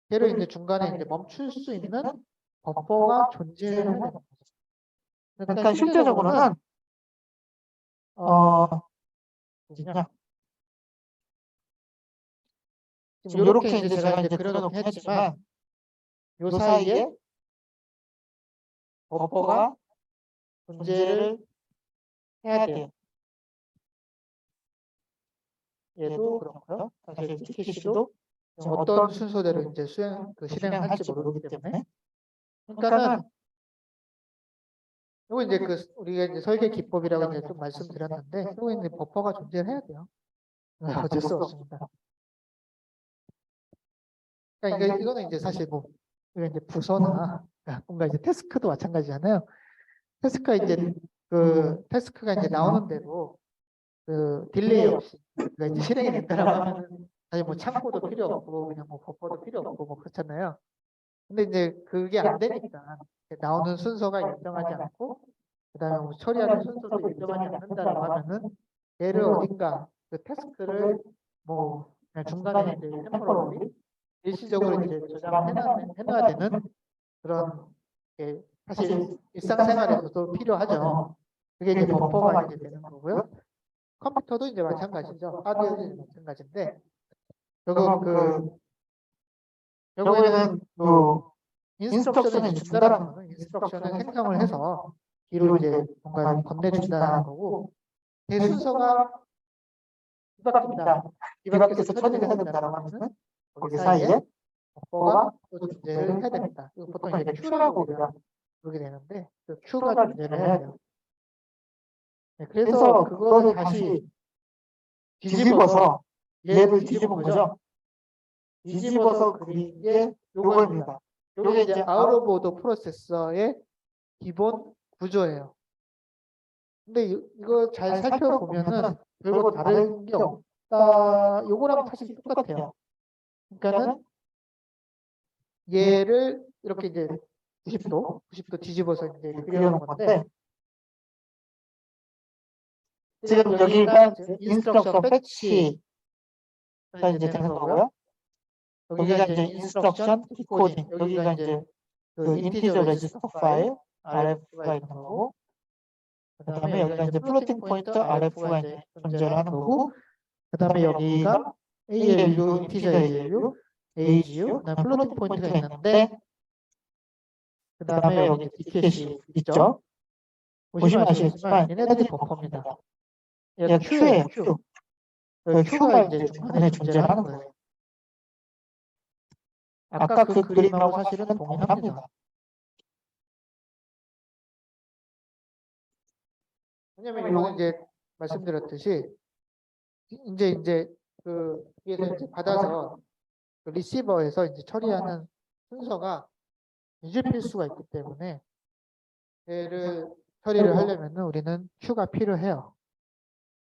걔를 이제 중간에 이제 멈출 수 있는 버퍼가 존재를 해야 되는 거죠. 그러니까 실제적으로는 어, 뭐냐? 지금 이렇게 이제 제가 이제 그려놓긴 했지만 요 사이에 버퍼가 존재를 해야 돼요. 얘도 그렇고요. 사실 티켓시도 어떤 순서대로 이제 실행할지 모르기 때문에. 그러니까는 이거 이제 우리가 이제 설계 기법이라고 이제 좀 말씀드렸는데, 이거 이제 버퍼가 존재를 해야 돼요. 어쩔 수 없습니다. 그러니까 이거는 이제 사실 뭐 이거 이제 부서나 뭔가 이제 태스크도 마찬가지잖아요. 태스크가 이제 나오는 대로 그 딜레이 없이 그러니까 이제 실행이 된다라고 하면은 사실 뭐 창고도 필요 없고 그냥 뭐 버퍼도 필요 없고 뭐 그렇잖아요. 근데 이제 그게 안 되니까 나오는 순서가 일정하지 않고 그다음에 뭐 처리하는 순서도 일정하지 않는다라고 하면은 얘를 어딘가 그 태스크를 뭐 그냥 중간에 이제 템포럴리 일시적으로 이제 저장을 해놔야 되는 그런 게 사실 일상생활에서도 필요하죠. 그게 이제 버퍼가 이제 되는 거고요. 컴퓨터도 이제 마찬가지죠. 하드웨어도 이제 마찬가지인데 결국 결국에는 인스트럭션을 이제 준다라는 거는 인스트럭션을 생성을 해서 뒤로 이제 뭔가 건네준다는 거고 대순서가 뒤바뀐다. 뒤바뀌어서 처리를 해야 된다라고 하면은 거기 사이에 버퍼가 또 존재를 해야 됩니다. 이거 보통 이제 Q라고 우리가 부르게 되는데 그 Q가 존재를 해야 돼요. 네, 그래서 그거를 다시 뒤집어서 얘를 뒤집은 거죠. 뒤집어서 그린 게 요거입니다. 요게 이제 아웃 오브 오더 프로세서의 기본 구조예요. 근데 이거 잘 살펴보면은 별거 다른 게 없다. 요거랑 사실 똑같아요. 그러니까는 얘를 이렇게 이제 90도 뒤집어서 이제 그려놓은 건데 지금 여기가 인스트럭션 패치가 이제 되는 거고요. 여기가 이제 인스트럭션 디코딩. 여기가 이제 그 인티저 레지스터 파일 RF가 있는 거고 그다음에 여기가 이제 플로팅 포인트 RF가 이제 존재를 하는 거고 그다음에 여기가 ALU 인티저 ALU AGU 그다음에 플로팅 포인트가 있는데 그다음에 여기 디켓이 있죠. 보시면 아시겠지만 얘네들이 버퍼입니다. 얘가 Q예요, Q. Q가 이제 중간에 존재를 하는 거예요. 아까 그 그림하고 사실은 동일합니다. 왜냐면 이거는 이제 말씀드렸듯이 이제 위에서 이제 받아서 그 리시버에서 이제 처리하는 순서가 유지필수가 있기 때문에 얘를 처리를 하려면은 우리는 Q가 필요해요.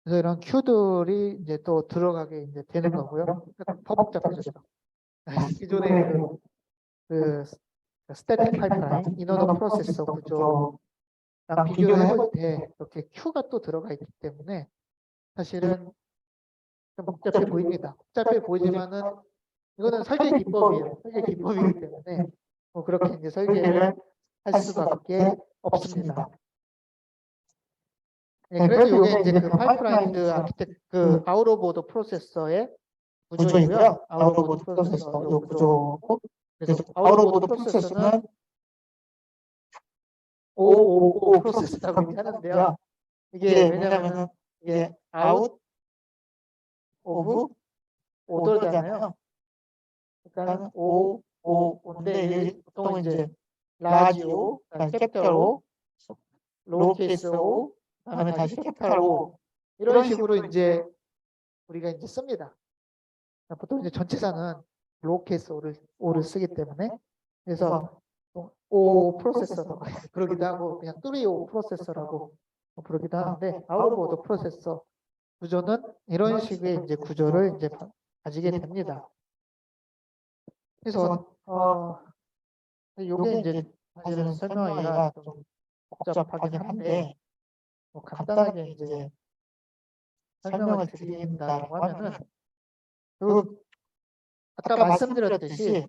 그래서 이런 Q들이 이제 또 들어가게 이제 되는 거고요. 더 복잡해졌어. 기존의 그 스태틱 파이프라인, 이너드 프로세서 구조랑 비교를 해볼 때 이렇게 Q가 또 들어가 있기 때문에 사실은 좀 복잡해 보입니다. 복잡해 보이지만은 이거는 설계 기법이에요. 설계 기법이기 때문에 뭐 그렇게 이제 설계를 할 수밖에 없습니다. 네, 그래서 이게 이제 그 파이프라인드 아키텍 그 아웃 오브 오더 프로세서의 구조이고요. 아웃 오브 오더 프로세서 요 구조고 그래서 아웃 오브 오더 프로세서는 555 프로세스라고 얘기하는데요. 이게 왜냐면은 이게 아웃 오브 오더잖아요. 그러니까 5 O인데 이게 보통 이제 large O, 그다음에 capital O, lowercase o, 그다음에 다시 capital O 이런 식으로 이제 우리가 이제 씁니다. 보통 이제 전치사는 로우케이스 O를 쓰기 때문에 그래서 O 프로세서라고 부르기도 하고 그냥 3O 프로세서라고 부르기도 하는데 아웃 오브 오더 프로세서 구조는 이런 식의 이제 구조를 이제 가지게 됩니다. 그래서 요게 이제 사실은 설명하기가 좀 복잡하긴 한데 뭐 간단하게 이제 설명을 드린다라고 하면은 아까 말씀드렸듯이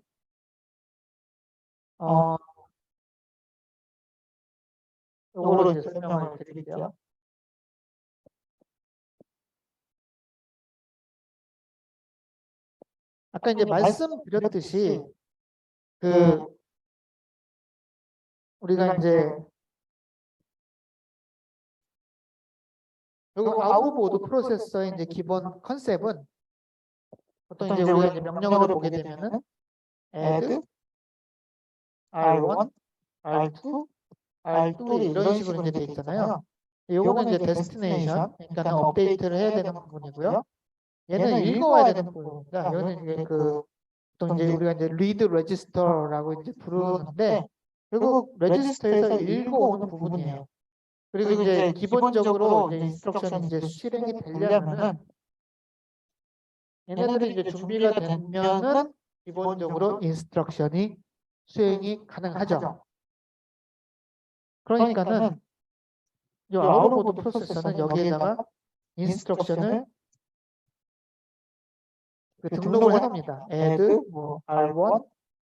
요거로 이제 설명을 드릴게요. 아까 이제 말씀드렸듯이 우리가 이제 요거 아웃 오브 오더 프로세서의 이제 기본 컨셉은 보통 이제 우리가 이제 명령어를 보게 되면은 add, R1, R2, R3 이런 식으로 이제 돼 있잖아요. 요거는 이제 데스티네이션, 그러니까 업데이트를 해야 되는 부분이고요. 얘는 읽어와야 되는 부분입니다. 여기는 이제 보통 이제 우리가 이제 read register라고 이제 부르는데 결국 레지스터에서 읽어오는 부분이에요. 그리고 이제 기본적으로 이제 인스트럭션이 이제 실행이 되려면은 얘네들이 이제 준비가 되면은 기본적으로 인스트럭션이 수행이 가능하죠. 그러니까는 이 아웃 오브 오더 프로세서는 여기에다가 인스트럭션을 등록을 해놓습니다. add, 뭐 R1,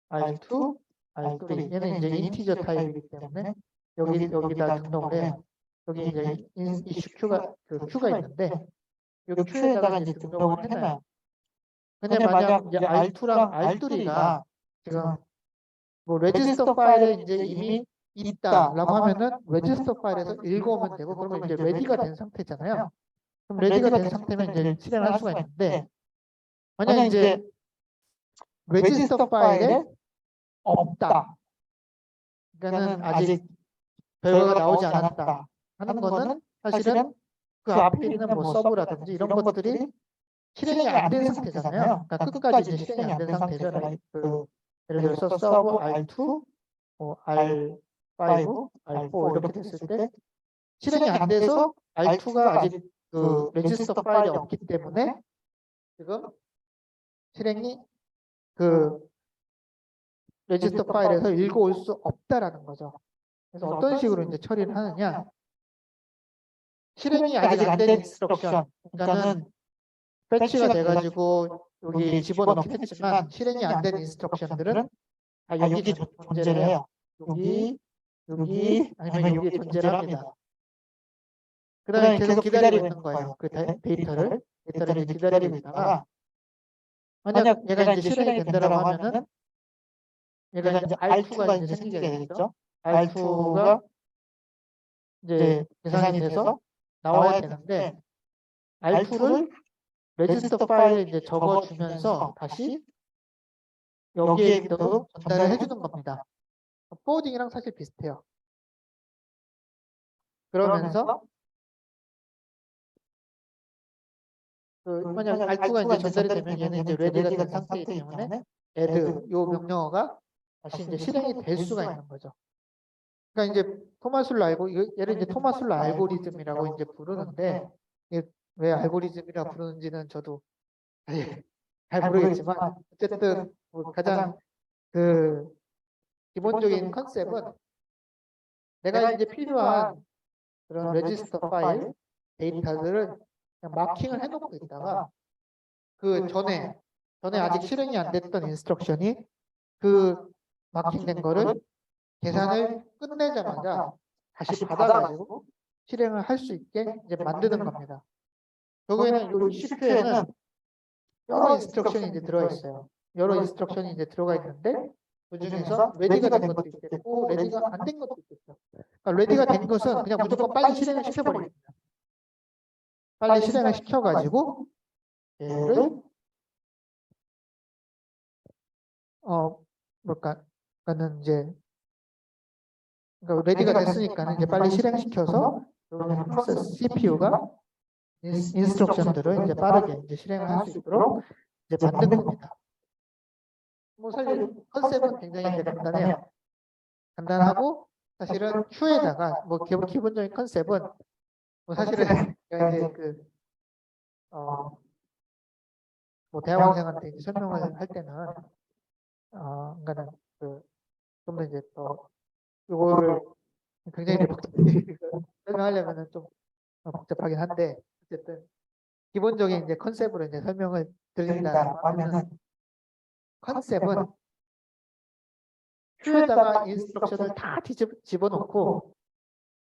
R2, R3 얘는 이제 인티저 타입이기 때문에 여기다 등록을 해요. 여기 이제 이슈 큐가 있는데 이 큐에다가 이제 등록을 해놔요. 근데 만약 이제 R2랑 R3가 지금 뭐 레지스터 파일에 이제 이미 있다라고 하면은 레지스터 파일에서 읽어오면 되고 그러면 이제 레디가 된 상태잖아요. 그럼 레디가 된 상태면 이제 실행할 수가 있는데 만약 이제 레지스터 파일에 없다. 그러니까는 아직 결과가 나오지 않았다 하는 거는 사실은 그 앞에 있는 뭐 서브라든지 이런 것들이 실행이 안 된 상태잖아요. 그러니까 끝까지 이제 실행이 안 된 상태죠. 예를 들어서 서브 R2, R5, R4 이렇게 됐을 때 실행이 안 돼서 R2가 아직 레지스터 파일이 없기 때문에 지금 실행이 레지스터 파일에서 읽어올 수 없다라는 거죠. 그래서 어떤 식으로 이제 처리를 하느냐? 실행이 아직 안 된 인스트럭션, 그러니까는 패치가 돼가지고 여기 집어넣긴 했지만 실행이 안 된 인스트럭션들은 다 여기 존재를 해요. 여기 아니면 여기 존재를 합니다. 그 다음에 계속 기다리고 있는 거예요. 그 데이터를 이제 기다리고 있다가 만약 얘가 이제 실행이 된다라고 하면은 얘가 이제 R2가 이제 생기게 되겠죠. R2가 이제 계산이 돼서 나와야 되는데 R2를 레지스터 파일에 이제 적어주면서 다시 여기에 또 전달을 해주는 겁니다. 포워딩이랑 사실 비슷해요. 그러면서 만약 R2가 이제 전달이 되면 얘는 이제 레디가 된 상태이기 때문에 add 요 명령어가 다시 이제 실행이 될 수가 있는 거죠. 그러니까 이제 얘를 이제 토마슬러 알고리즘이라고 이제 부르는데 왜 알고리즘이라 부르는지는 저도 잘 모르겠지만 어쨌든 뭐 가장 기본적인 컨셉은 내가 이제 필요한 그런 레지스터 파일 데이터들을 그냥 마킹을 해놓고 있다가 전에 아직 실행이 안 됐던 인스트럭션이 마킹된 거를 계산을 끝내자마자 다시 받아가지고 실행을 할 수 있게 이제 만드는 겁니다. 여기에는 이 CPU에는 여러 인스트럭션이 이제 들어가 있어요. 여러 인스트럭션이 이제 들어가 있는데 그 중에서 레디가 된 것도 있겠고 레디가 안 된 것도 있겠죠. 그러니까 레디가 된 것은 그냥 무조건 빨리 실행을 시켜버립니다. 빨리 실행을 시켜가지고 얘를 그러니까는 이제 그러니까 레디가 됐으니까는 이제 빨리 실행시켜서 그러면 프로세스 CPU가 인스트럭션들을 이제 빠르게 이제 실행을 할 수 있도록 이제 만든 겁니다. 뭐 사실 컨셉은 굉장히 이제 간단해요. 간단하고 사실은 큐에다가 뭐 기본적인 컨셉은 뭐 사실은 제가 이제 뭐 대학원생한테 이제 설명을 할 때는 그러니까는 좀 더 이제 또 요거를 굉장히 이제 복잡하게 설명하려면은 좀 복잡하긴 한데 어쨌든 기본적인 이제 컨셉으로 이제 설명을 드린다라고 하면은 컨셉은 큐에다가 인스트럭션을 다 집어넣고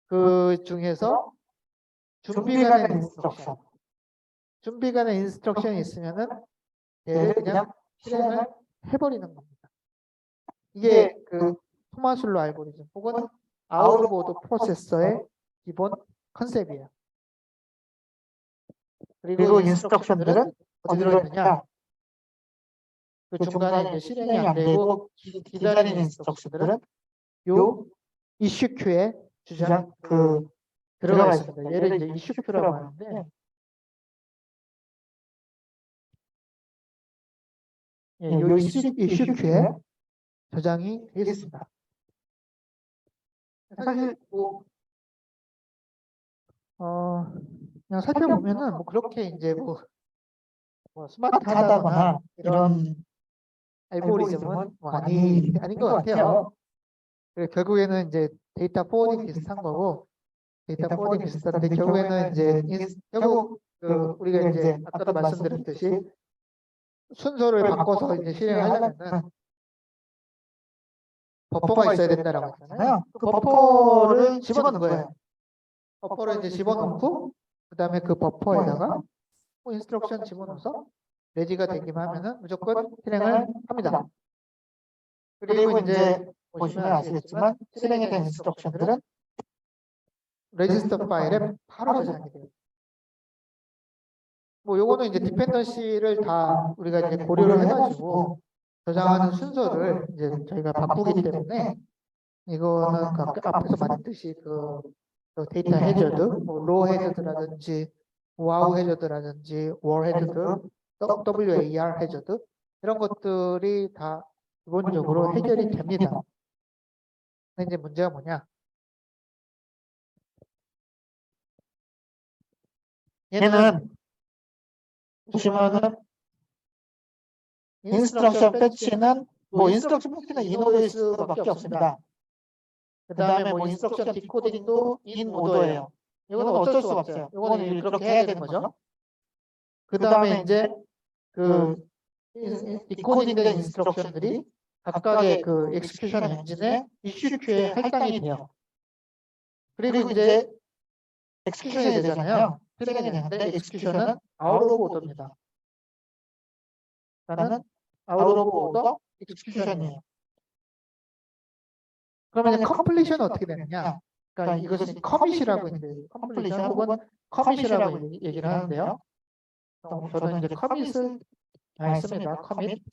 그 중에서 준비가 된 인스트럭션, 준비가 된 인스트럭션이 있으면은 얘를 그냥 실행을 해버리는 겁니다. 이게 토마슬로 알고리즘 혹은 아웃보드 프로세서의 기본 컨셉이에요. 그리고 인스트럭션들은 어디 들어있느냐? 그 중간에 이제 실행이 안 되고 기다리는 인스트럭션들은 요 이슈 큐에 들어가 있습니다. 얘를 이제 이슈 큐라고 하는데 요 이슈 큐에 저장이 되겠습니다. 사실 그냥 살펴보면은 뭐 그렇게 이제 뭐 스마트하다거나 이런 알고리즘은 뭐 아닌 것 같아요. 그리고 결국에는 이제 데이터 포워딩 비슷한 거고 데이터 포워딩 비슷한데 결국에는 이제 결국 우리가 이제 아까도 말씀드렸듯이 순서를 바꿔서 이제 실행하려면은 버퍼가 있어야 된다라고 했잖아요. 그 버퍼를 집어넣는 거예요. 버퍼를 이제 집어넣고 그다음에 그 버퍼에다가 인스트럭션 집어넣어서 레지가 되기만 하면은 무조건 실행을 합니다. 그리고 이제 보시면 아시겠지만 실행이 된 인스트럭션들은 레지스터 파일에 바로 저장이 돼요. 뭐 요거는 이제 디펜던시를 다 우리가 이제 고려를 해가지고 저장하는 순서를 이제 저희가 바꾸기 때문에 이거는 앞에서 말했듯이 데이터 해저드, 뭐 로 해저드라든지 와우 해저드라든지 월 해저드, WAR 해저드 이런 것들이 다 기본적으로 해결이 됩니다. 근데 이제 문제가 뭐냐? 얘는 보시면은 인스트럭션 패치는 뭐 인스트럭션 패치는 인오드스밖에 없습니다. 그 다음에 뭐 인스트럭션 디코딩도 인 오더예요. 이거는 어쩔 수가 없어요. 이거는 그렇게 해야 되는 거죠. 그 다음에 이제 디코딩된 인스트럭션들이 각각의 엑스큐션 엔진의 이슈 큐에 할당이 돼요. 그리고 이제 엑스큐션이 되잖아요. 실행이 되는데 엑스큐션은 아웃 오브 오더입니다. 라는 아웃 오브 오더 엑스큐션이에요. 그러면 컴플리션은 어떻게 되느냐? 그러니까 이것은 커밋이라고 이제 컴플리션 혹은 커밋이라고 얘기를 하는데요. 저는 이제 커밋을 씁니다. 커밋.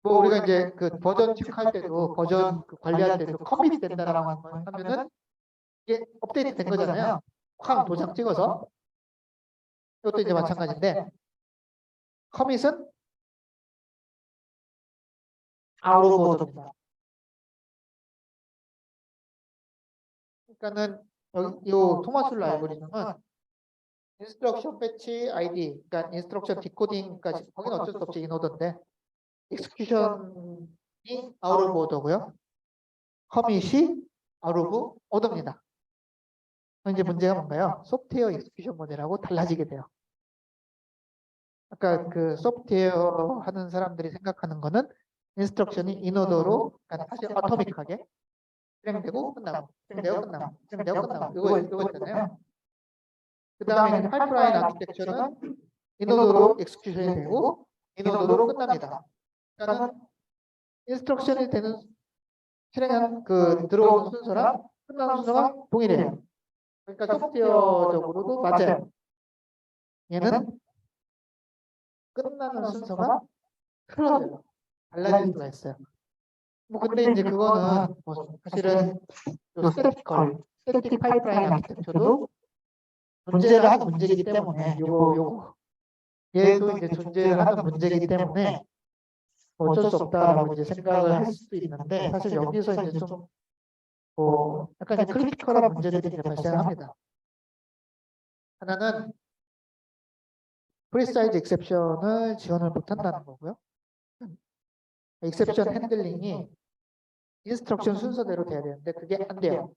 뭐 우리가 이제 버전 체크할 때도 버전 관리할 때도 커밋 된다라고 하면은 이게 업데이트 된 거잖아요. 쾅 도장 찍어서 이것도 이제 마찬가지인데 커밋은 아웃 오브 오더입니다. 그러니까는 이 토마슬로 알고리즘은 인스트럭션 패치 아이디, 그러니까 인스트럭션 디코딩까지 거기는 어쩔 수 없이 인오더인데 엑스큐션이 아웃 오브 오더고요. 커밋이 아웃 오브 오더입니다. 그럼 이제 문제가 뭔가요? 소프트웨어 엑스큐션 모델하고 달라지게 돼요. 아까 소프트웨어 하는 사람들이 생각하는 거는 인스트럭션이 인오더로 그러니까 사실 어토믹하게 실행되고 끝나고 실행되고 끝나고 실행되고 끝나고 이거 있잖아요. 그 다음에 이제 파이프라인 아키텍처는 인오더로 엑스큐션이 되고 인오더로 끝납니다. 그러니까는 인스트럭션이 되는 실행한 들어오는 순서랑 끝나는 순서가 동일해요. 그러니까 소프트웨어적으로도 맞아요. 얘는 끝나는 순서가 틀어져요. 달라질 수가 있어요. 뭐 근데 이제 그거는 뭐 사실은 요 스태틱 파이프라인 아키텍처도 존재를 하는 문제이기 때문에 요거 얘도 이제 존재를 하는 문제이기 때문에 어쩔 수 없다라고 이제 생각을 할 수도 있는데 사실 여기서 이제 좀 뭐 약간 이제 크리티컬한 문제들이 이제 발생합니다. 하나는 프리사이즈 익셉션을 지원을 못한다는 거고요. 익셉션 핸들링이 인스트럭션 순서대로 돼야 되는데 그게 안 돼요.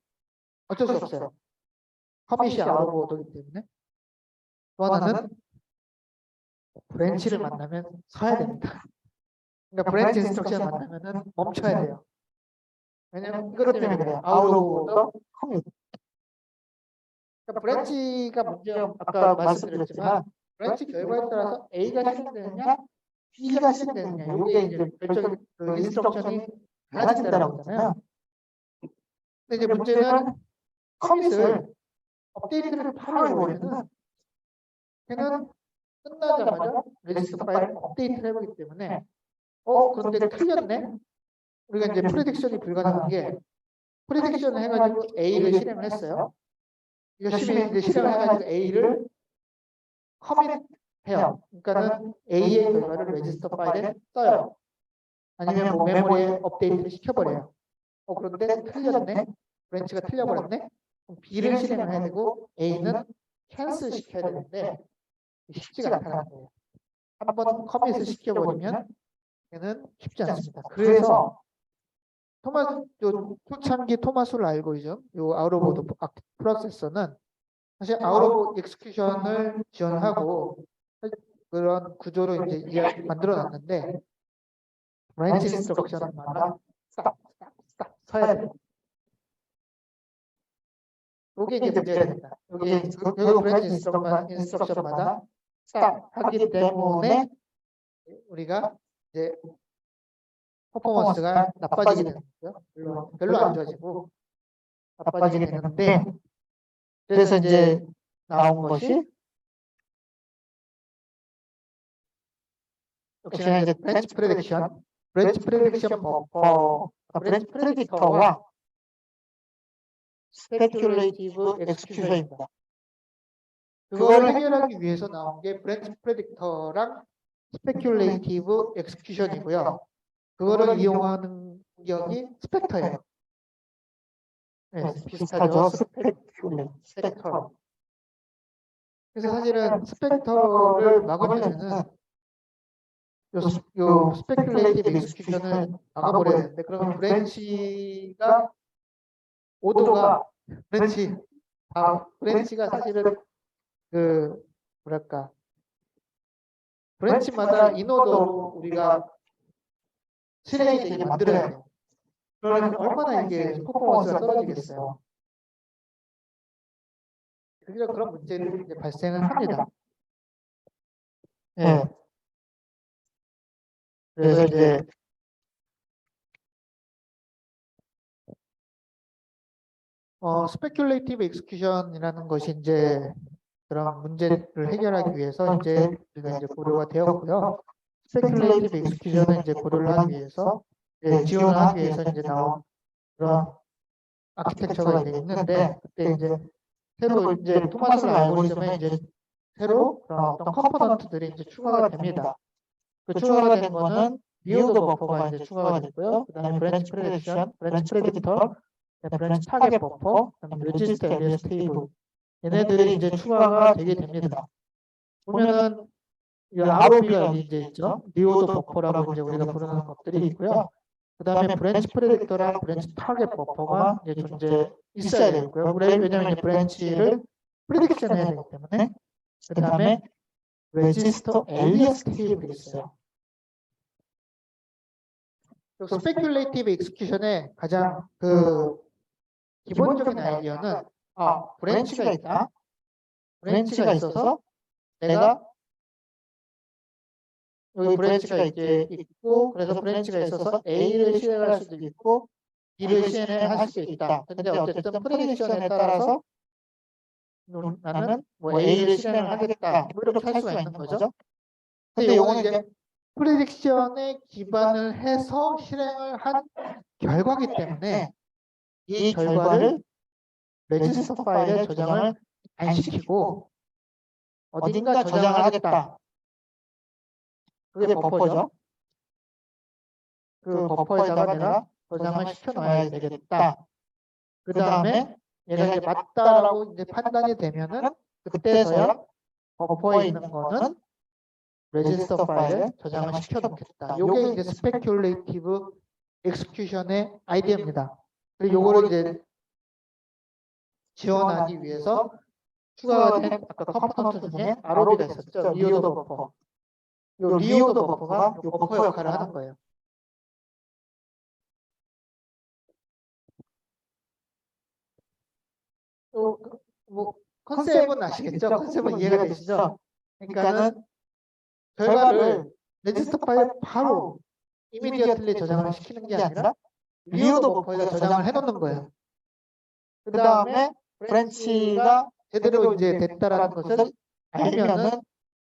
어쩔 수 없어요. 커밋이 아웃 오브 오더이기 때문에. 또 하나는 브랜치를 만나면 서야 됩니다. 그러니까 브랜치 인스트럭션을 만나면은 멈춰야 돼요. 왜냐면 이것 때문에 그래요. 아웃 오브 오더 커밋. 그러니까 브랜치가 문제 아까 말씀드렸지만 브랜치 결과에 따라서 A가 실행되느냐 B가 실행되느냐 이게 이제 결정 그 인스트럭션이 달라진다라고 했잖아요. 근데 이제 문제는 커밋을 업데이트를 바로 해버리면 걔는 끝나자마자 레지스터 파일 업데이트를 해보기 때문에 그런데 틀렸네? 우리가 이제 프레딕션이 불가능한 게 프레딕션을 해가지고 A를 실행을 했어요. 열심히 이제 실행을 해가지고 A를 커밋해요. 그러니까는 A의 결과를 레지스터 파일에 써요. 아니면 뭐 메모리에 업데이트를 시켜버려요. 그런데 틀렸네? 브랜치가 틀려버렸네? 그럼 B를 실행을 해야 되고 A는 캔슬 시켜야 되는데 쉽지가 않다는 거예요. 한번 커밋을 시켜버리면 얘는 쉽지 않습니다. 그래서 초창기 토마스 룰 알고리즘, 요 아웃 오브 오더 프로세서는 사실 아웃 오브 엑스큐션을 지원하고 그런 구조로 이제 만들어 놨는데 브랜치 인스트럭션마다 싹 서야 돼요. 요게 이제 문제가 됩니다. 여기 브랜치 인스트럭션마다 싹 하기 때문에 우리가 이제 퍼포먼스가 나빠지게 되는 거죠. 별로 안 좋아지고 나빠지게 되는데 그래서 이제 나온 것이 역시나 이제 브랜치 프레딕션 버퍼, 브랜치 프레딕터와 스페큘레이티브 엑스큐션입니다. 그거를 해결하기 위해서 나온 게 브랜치 프레딕터랑 스페큘레이티브 엑스큐션이고요. 그거를 이용하는 공격이 스펙터예요. 네, 비슷하죠. 스펙터. 그래서 사실은 스펙터를 막으려면은 요 스페큘레이티브 엑스큐션을 막아버려야 되는데 그러면 브랜치가 오도가 브랜치가 사실은 그 뭐랄까 브랜치마다 인오더로 우리가 실행이 되게 만들어야 돼요. 그러면 얼마나 이게 퍼포먼스가 떨어지겠어요. 그런 문제들이 이제 발생을 합니다. 예. 그래서 이제 스페큘레이티브 엑스큐션이라는 것이 이제 그런 문제를 해결하기 위해서 이제 우리가 이제 고려가 되었고요. 스페큘레이티브 엑스큐션을 이제 고려를 하기 위해서 지원을 하기 위해서 이제 나온 그런 아키텍처가 이제 있는데 그때 이제 새로 이제 토마스 알고리즘에 이제 새로 그런 어떤 컴포넌트들이 이제 추가가 됩니다. 그 추가가 된 거는 니오도 버퍼가 이제 추가가 됐고요. 그다음에 브랜치 프레딕션, 브랜치 프레딕터, 브랜치 타겟 버퍼, 그다음에 레지스터 엘리어스 테이블 얘네들이 이제 추가가 되게 됩니다. 보면은 이 ROB가 이제 있죠. 니오도 버퍼라고 이제 우리가 부르는 것들이 있고요. 그다음에 브랜치 프레딕터랑 브랜치 타겟 버퍼가 이제 존재 있어야 되고요. 왜냐면 이제 브랜치를 프레딕션 해야 되기 때문에. 그다음에 레지스터 엘리어스 테이블이 있어요. 스페큘레이티브 엑스큐션의 가장 그 기본적인 아이디어는 브랜치가 있다. 브랜치가 있어서 내가 여기 브랜치가 이제 있고 그래서 브랜치가 있어서 A를 실행할 수도 있고 B를 실행할 수도 있다. 근데 어쨌든 프레딕션에 따라서 나는 뭐 A를 실행을 하겠다. 뭐 이렇게 할 수가 있는 거죠. 근데 요거는 이제 프리딕션에 기반을 해서 실행을 한 결과기 때문에 이 결과를 레지스터 파일에 저장을 안 시키고 어딘가 저장을 하겠다. 그게 버퍼죠. 그 버퍼에다가 내가 저장을 시켜놔야 되겠다. 그 다음에 얘가 이제 맞다라고 이제 판단이 되면은 그때서야 버퍼에 있는 거는 레지스터 파일에 저장을 시켜놓겠다. 요게 이제 스페큘레이티브 엑스큐션의 아이디어입니다. 그리고 요거를 이제 지원하기 위해서 추가가 된 아까 컴포넌트 중에 ROB가 있었죠. 리오더 버퍼. 요 리오더 버퍼가 요 버퍼 역할을 하는 거예요. 또 뭐 컨셉은 아시겠죠? 컨셉은 이해가 되시죠? 그러니까는 결과를 레지스터 파일에 바로 이미디어틀리 저장을 시키는 게 아니라 리오더 버퍼에다 저장을 해놓는 거예요. 그 다음에 브랜치가 제대로 이제 됐다라는 것을 알면은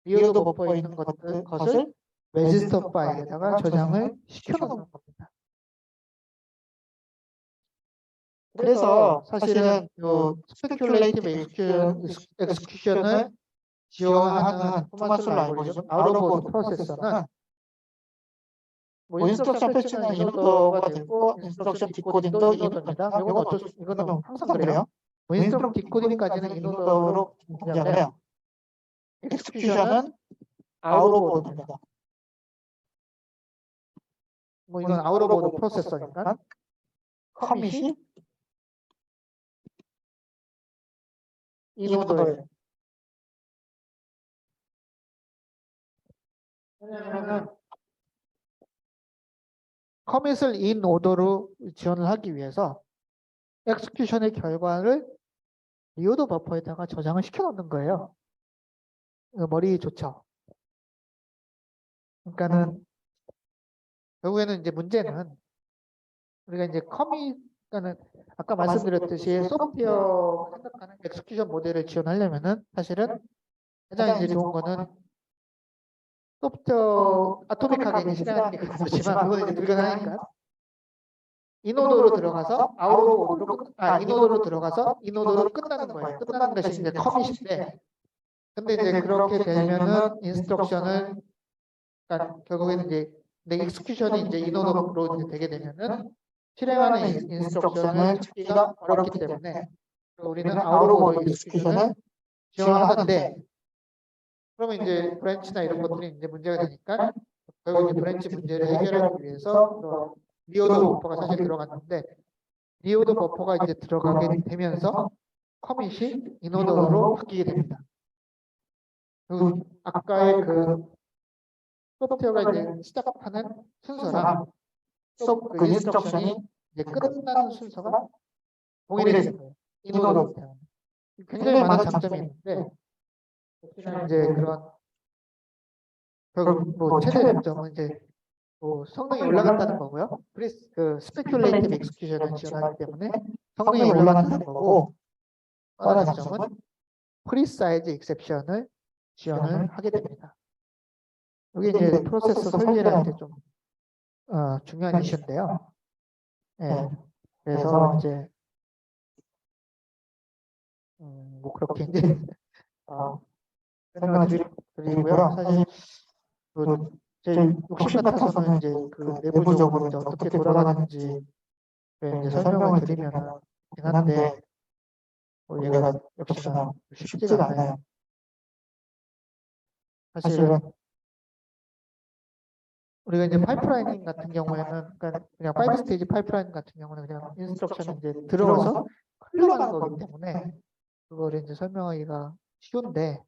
리오더 버퍼에 있는 것을 레지스터 파일에다가 저장을 시켜놓는 겁니다. 그래서 사실은 요 스페큘레이티브 엑스큐션을 지원하는 토마스 알고리즘 아웃오브 프로세서는 뭐 인스트럭션 패치는 이노더가 되고 인스트럭션 디코딩도 이노더입니다. 이거는 항상 그래요. 뭐 인스트럭션 디코딩까지는 이노더로 공략을 해요. 엑스큐션은 아웃오브입니다. 뭐 이건 아웃오브 프로세서니까 커밋이 이노더예요. 왜냐하면 커밋을 인 오더로 지원을 하기 위해서 엑스큐션의 결과를 리오더 버퍼에다가 저장을 시켜놓는 거예요. 머리 좋죠. 그러니까는 결국에는 이제 문제는 우리가 이제 그러니까는 아까 말씀드렸듯이 소프트웨어 생각하는 엑스큐션 모델을 지원하려면은 사실은 가장 이제 좋은 거는 소프트웨어 아토믹하게 실행하는 게 가능하지만 그건 이제 불가능하니까 이노드로 들어가서 이노드로 들어가서 이노드로 끝나는 거예요. 끝나는 것이 이제 커밋인데 근데 이제 그렇게 되면은 인스트럭션을 그러니까 결국에는 이제 내 익스큐션이 이제 이노드로 이제 되게 되면은 실행하는 인스트럭션을 찾기가 어렵기 때문에 우리는 아웃오브 익스큐션을 지원하는데 그러면 이제 브랜치나 이런 것들이 이제 문제가 되니까 결국 이제 브랜치 문제를 해결하기 위해서 리오더 버퍼가 사실 들어갔는데 리오더 버퍼가 이제 들어가게 되면서 커밋이 인오더로 바뀌게 됩니다. 그리고 아까의 그 소프트웨어가 이제 시작하는 순서랑 그 인스트럭션이 이제 끝나는 순서가 동일해진 거예요. 인오더 때문에. 굉장히 많은 장점이 있는데 혹시나 이제 그런 뭐 최대 장점은 이제 뭐 성능이 올라간다는 거고요. 그 스페큘레이티브 엑스큐션을 지원하기 때문에 성능이 올라간다는 거고 또 하나 장점은 프리사이즈 익셉션을 지원을 하게 됩니다. 여기 이제 프로세서 설계를 할 때 좀 중요한 이슈인데요. 네, 그래서 이제 뭐 그렇게 이제 설명을 드리고요. 사실 제 욕심 같아서는 이제 그 내부적으로 이제 어떻게 돌아가는지 이제 설명을 드리면은 있긴 한데 얘가 역시나 쉽지가 않아요. 사실은 우리가 이제 파이프라이닝 같은 경우에는 그냥 5스테이지 파이프라이닝 같은 경우는 그냥 인스트럭션이 이제 들어가서 흘러가는 거기 때문에 그거를 이제 설명하기가 쉬운데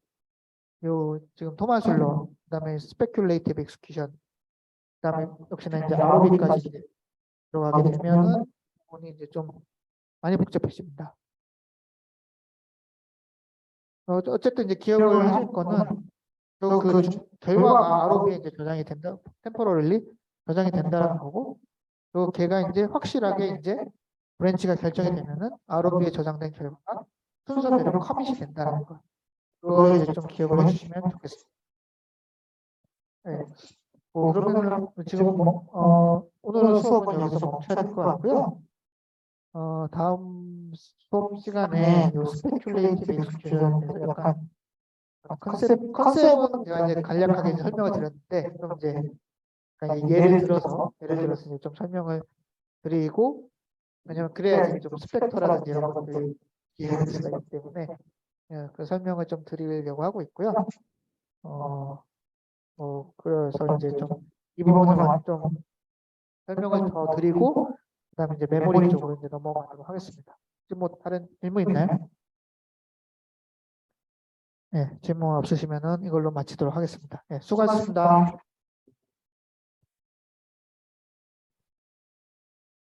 요 지금 토마술로 그다음에 스페큘레이티브 엑스큐션 그다음에 역시나 이제 ROB까지 이제 들어가게 되면은 부분이 이제 좀 많이 복잡해집니다. 어쨌든 이제 기억을 하실 거는 그 결과가 ROB에 이제 저장이 된다, 템포럴리 저장이 된다는 거고, 그리고 걔가 이제 확실하게 이제 브랜치가 결정이 되면은 ROB에 저장된 결과가 순서대로 커밋이 된다는 거. 그걸 이제 좀 기억을 해주시면 좋겠습니다. 네. 그러면은 지금 오늘 수업은 여기서 멈춰야 될 것 같고요. 다음 수업 시간에 요 스페큘레이티브 익스큐션에 대해서 약간 컨셉은 제가 이제 간략하게 이제 설명을 드렸는데, 그럼 이제 그러니까 예를 들어서 이제 좀 설명을 드리고, 왜냐면 그래야지 좀 스펙터라든지 이런 것들이 이해될 수가 있기 때문에 그 설명을 좀 드리려고 하고 있고요. 그래서 이제 좀 이 부분을 좀 설명을 더 드리고, 그다음에 이제 메모리 쪽으로 이제 넘어가도록 하겠습니다. 지금 뭐 다른 질문 있나요? 네, 질문 없으시면은 이걸로 마치도록 하겠습니다. 네, 수고하셨습니다.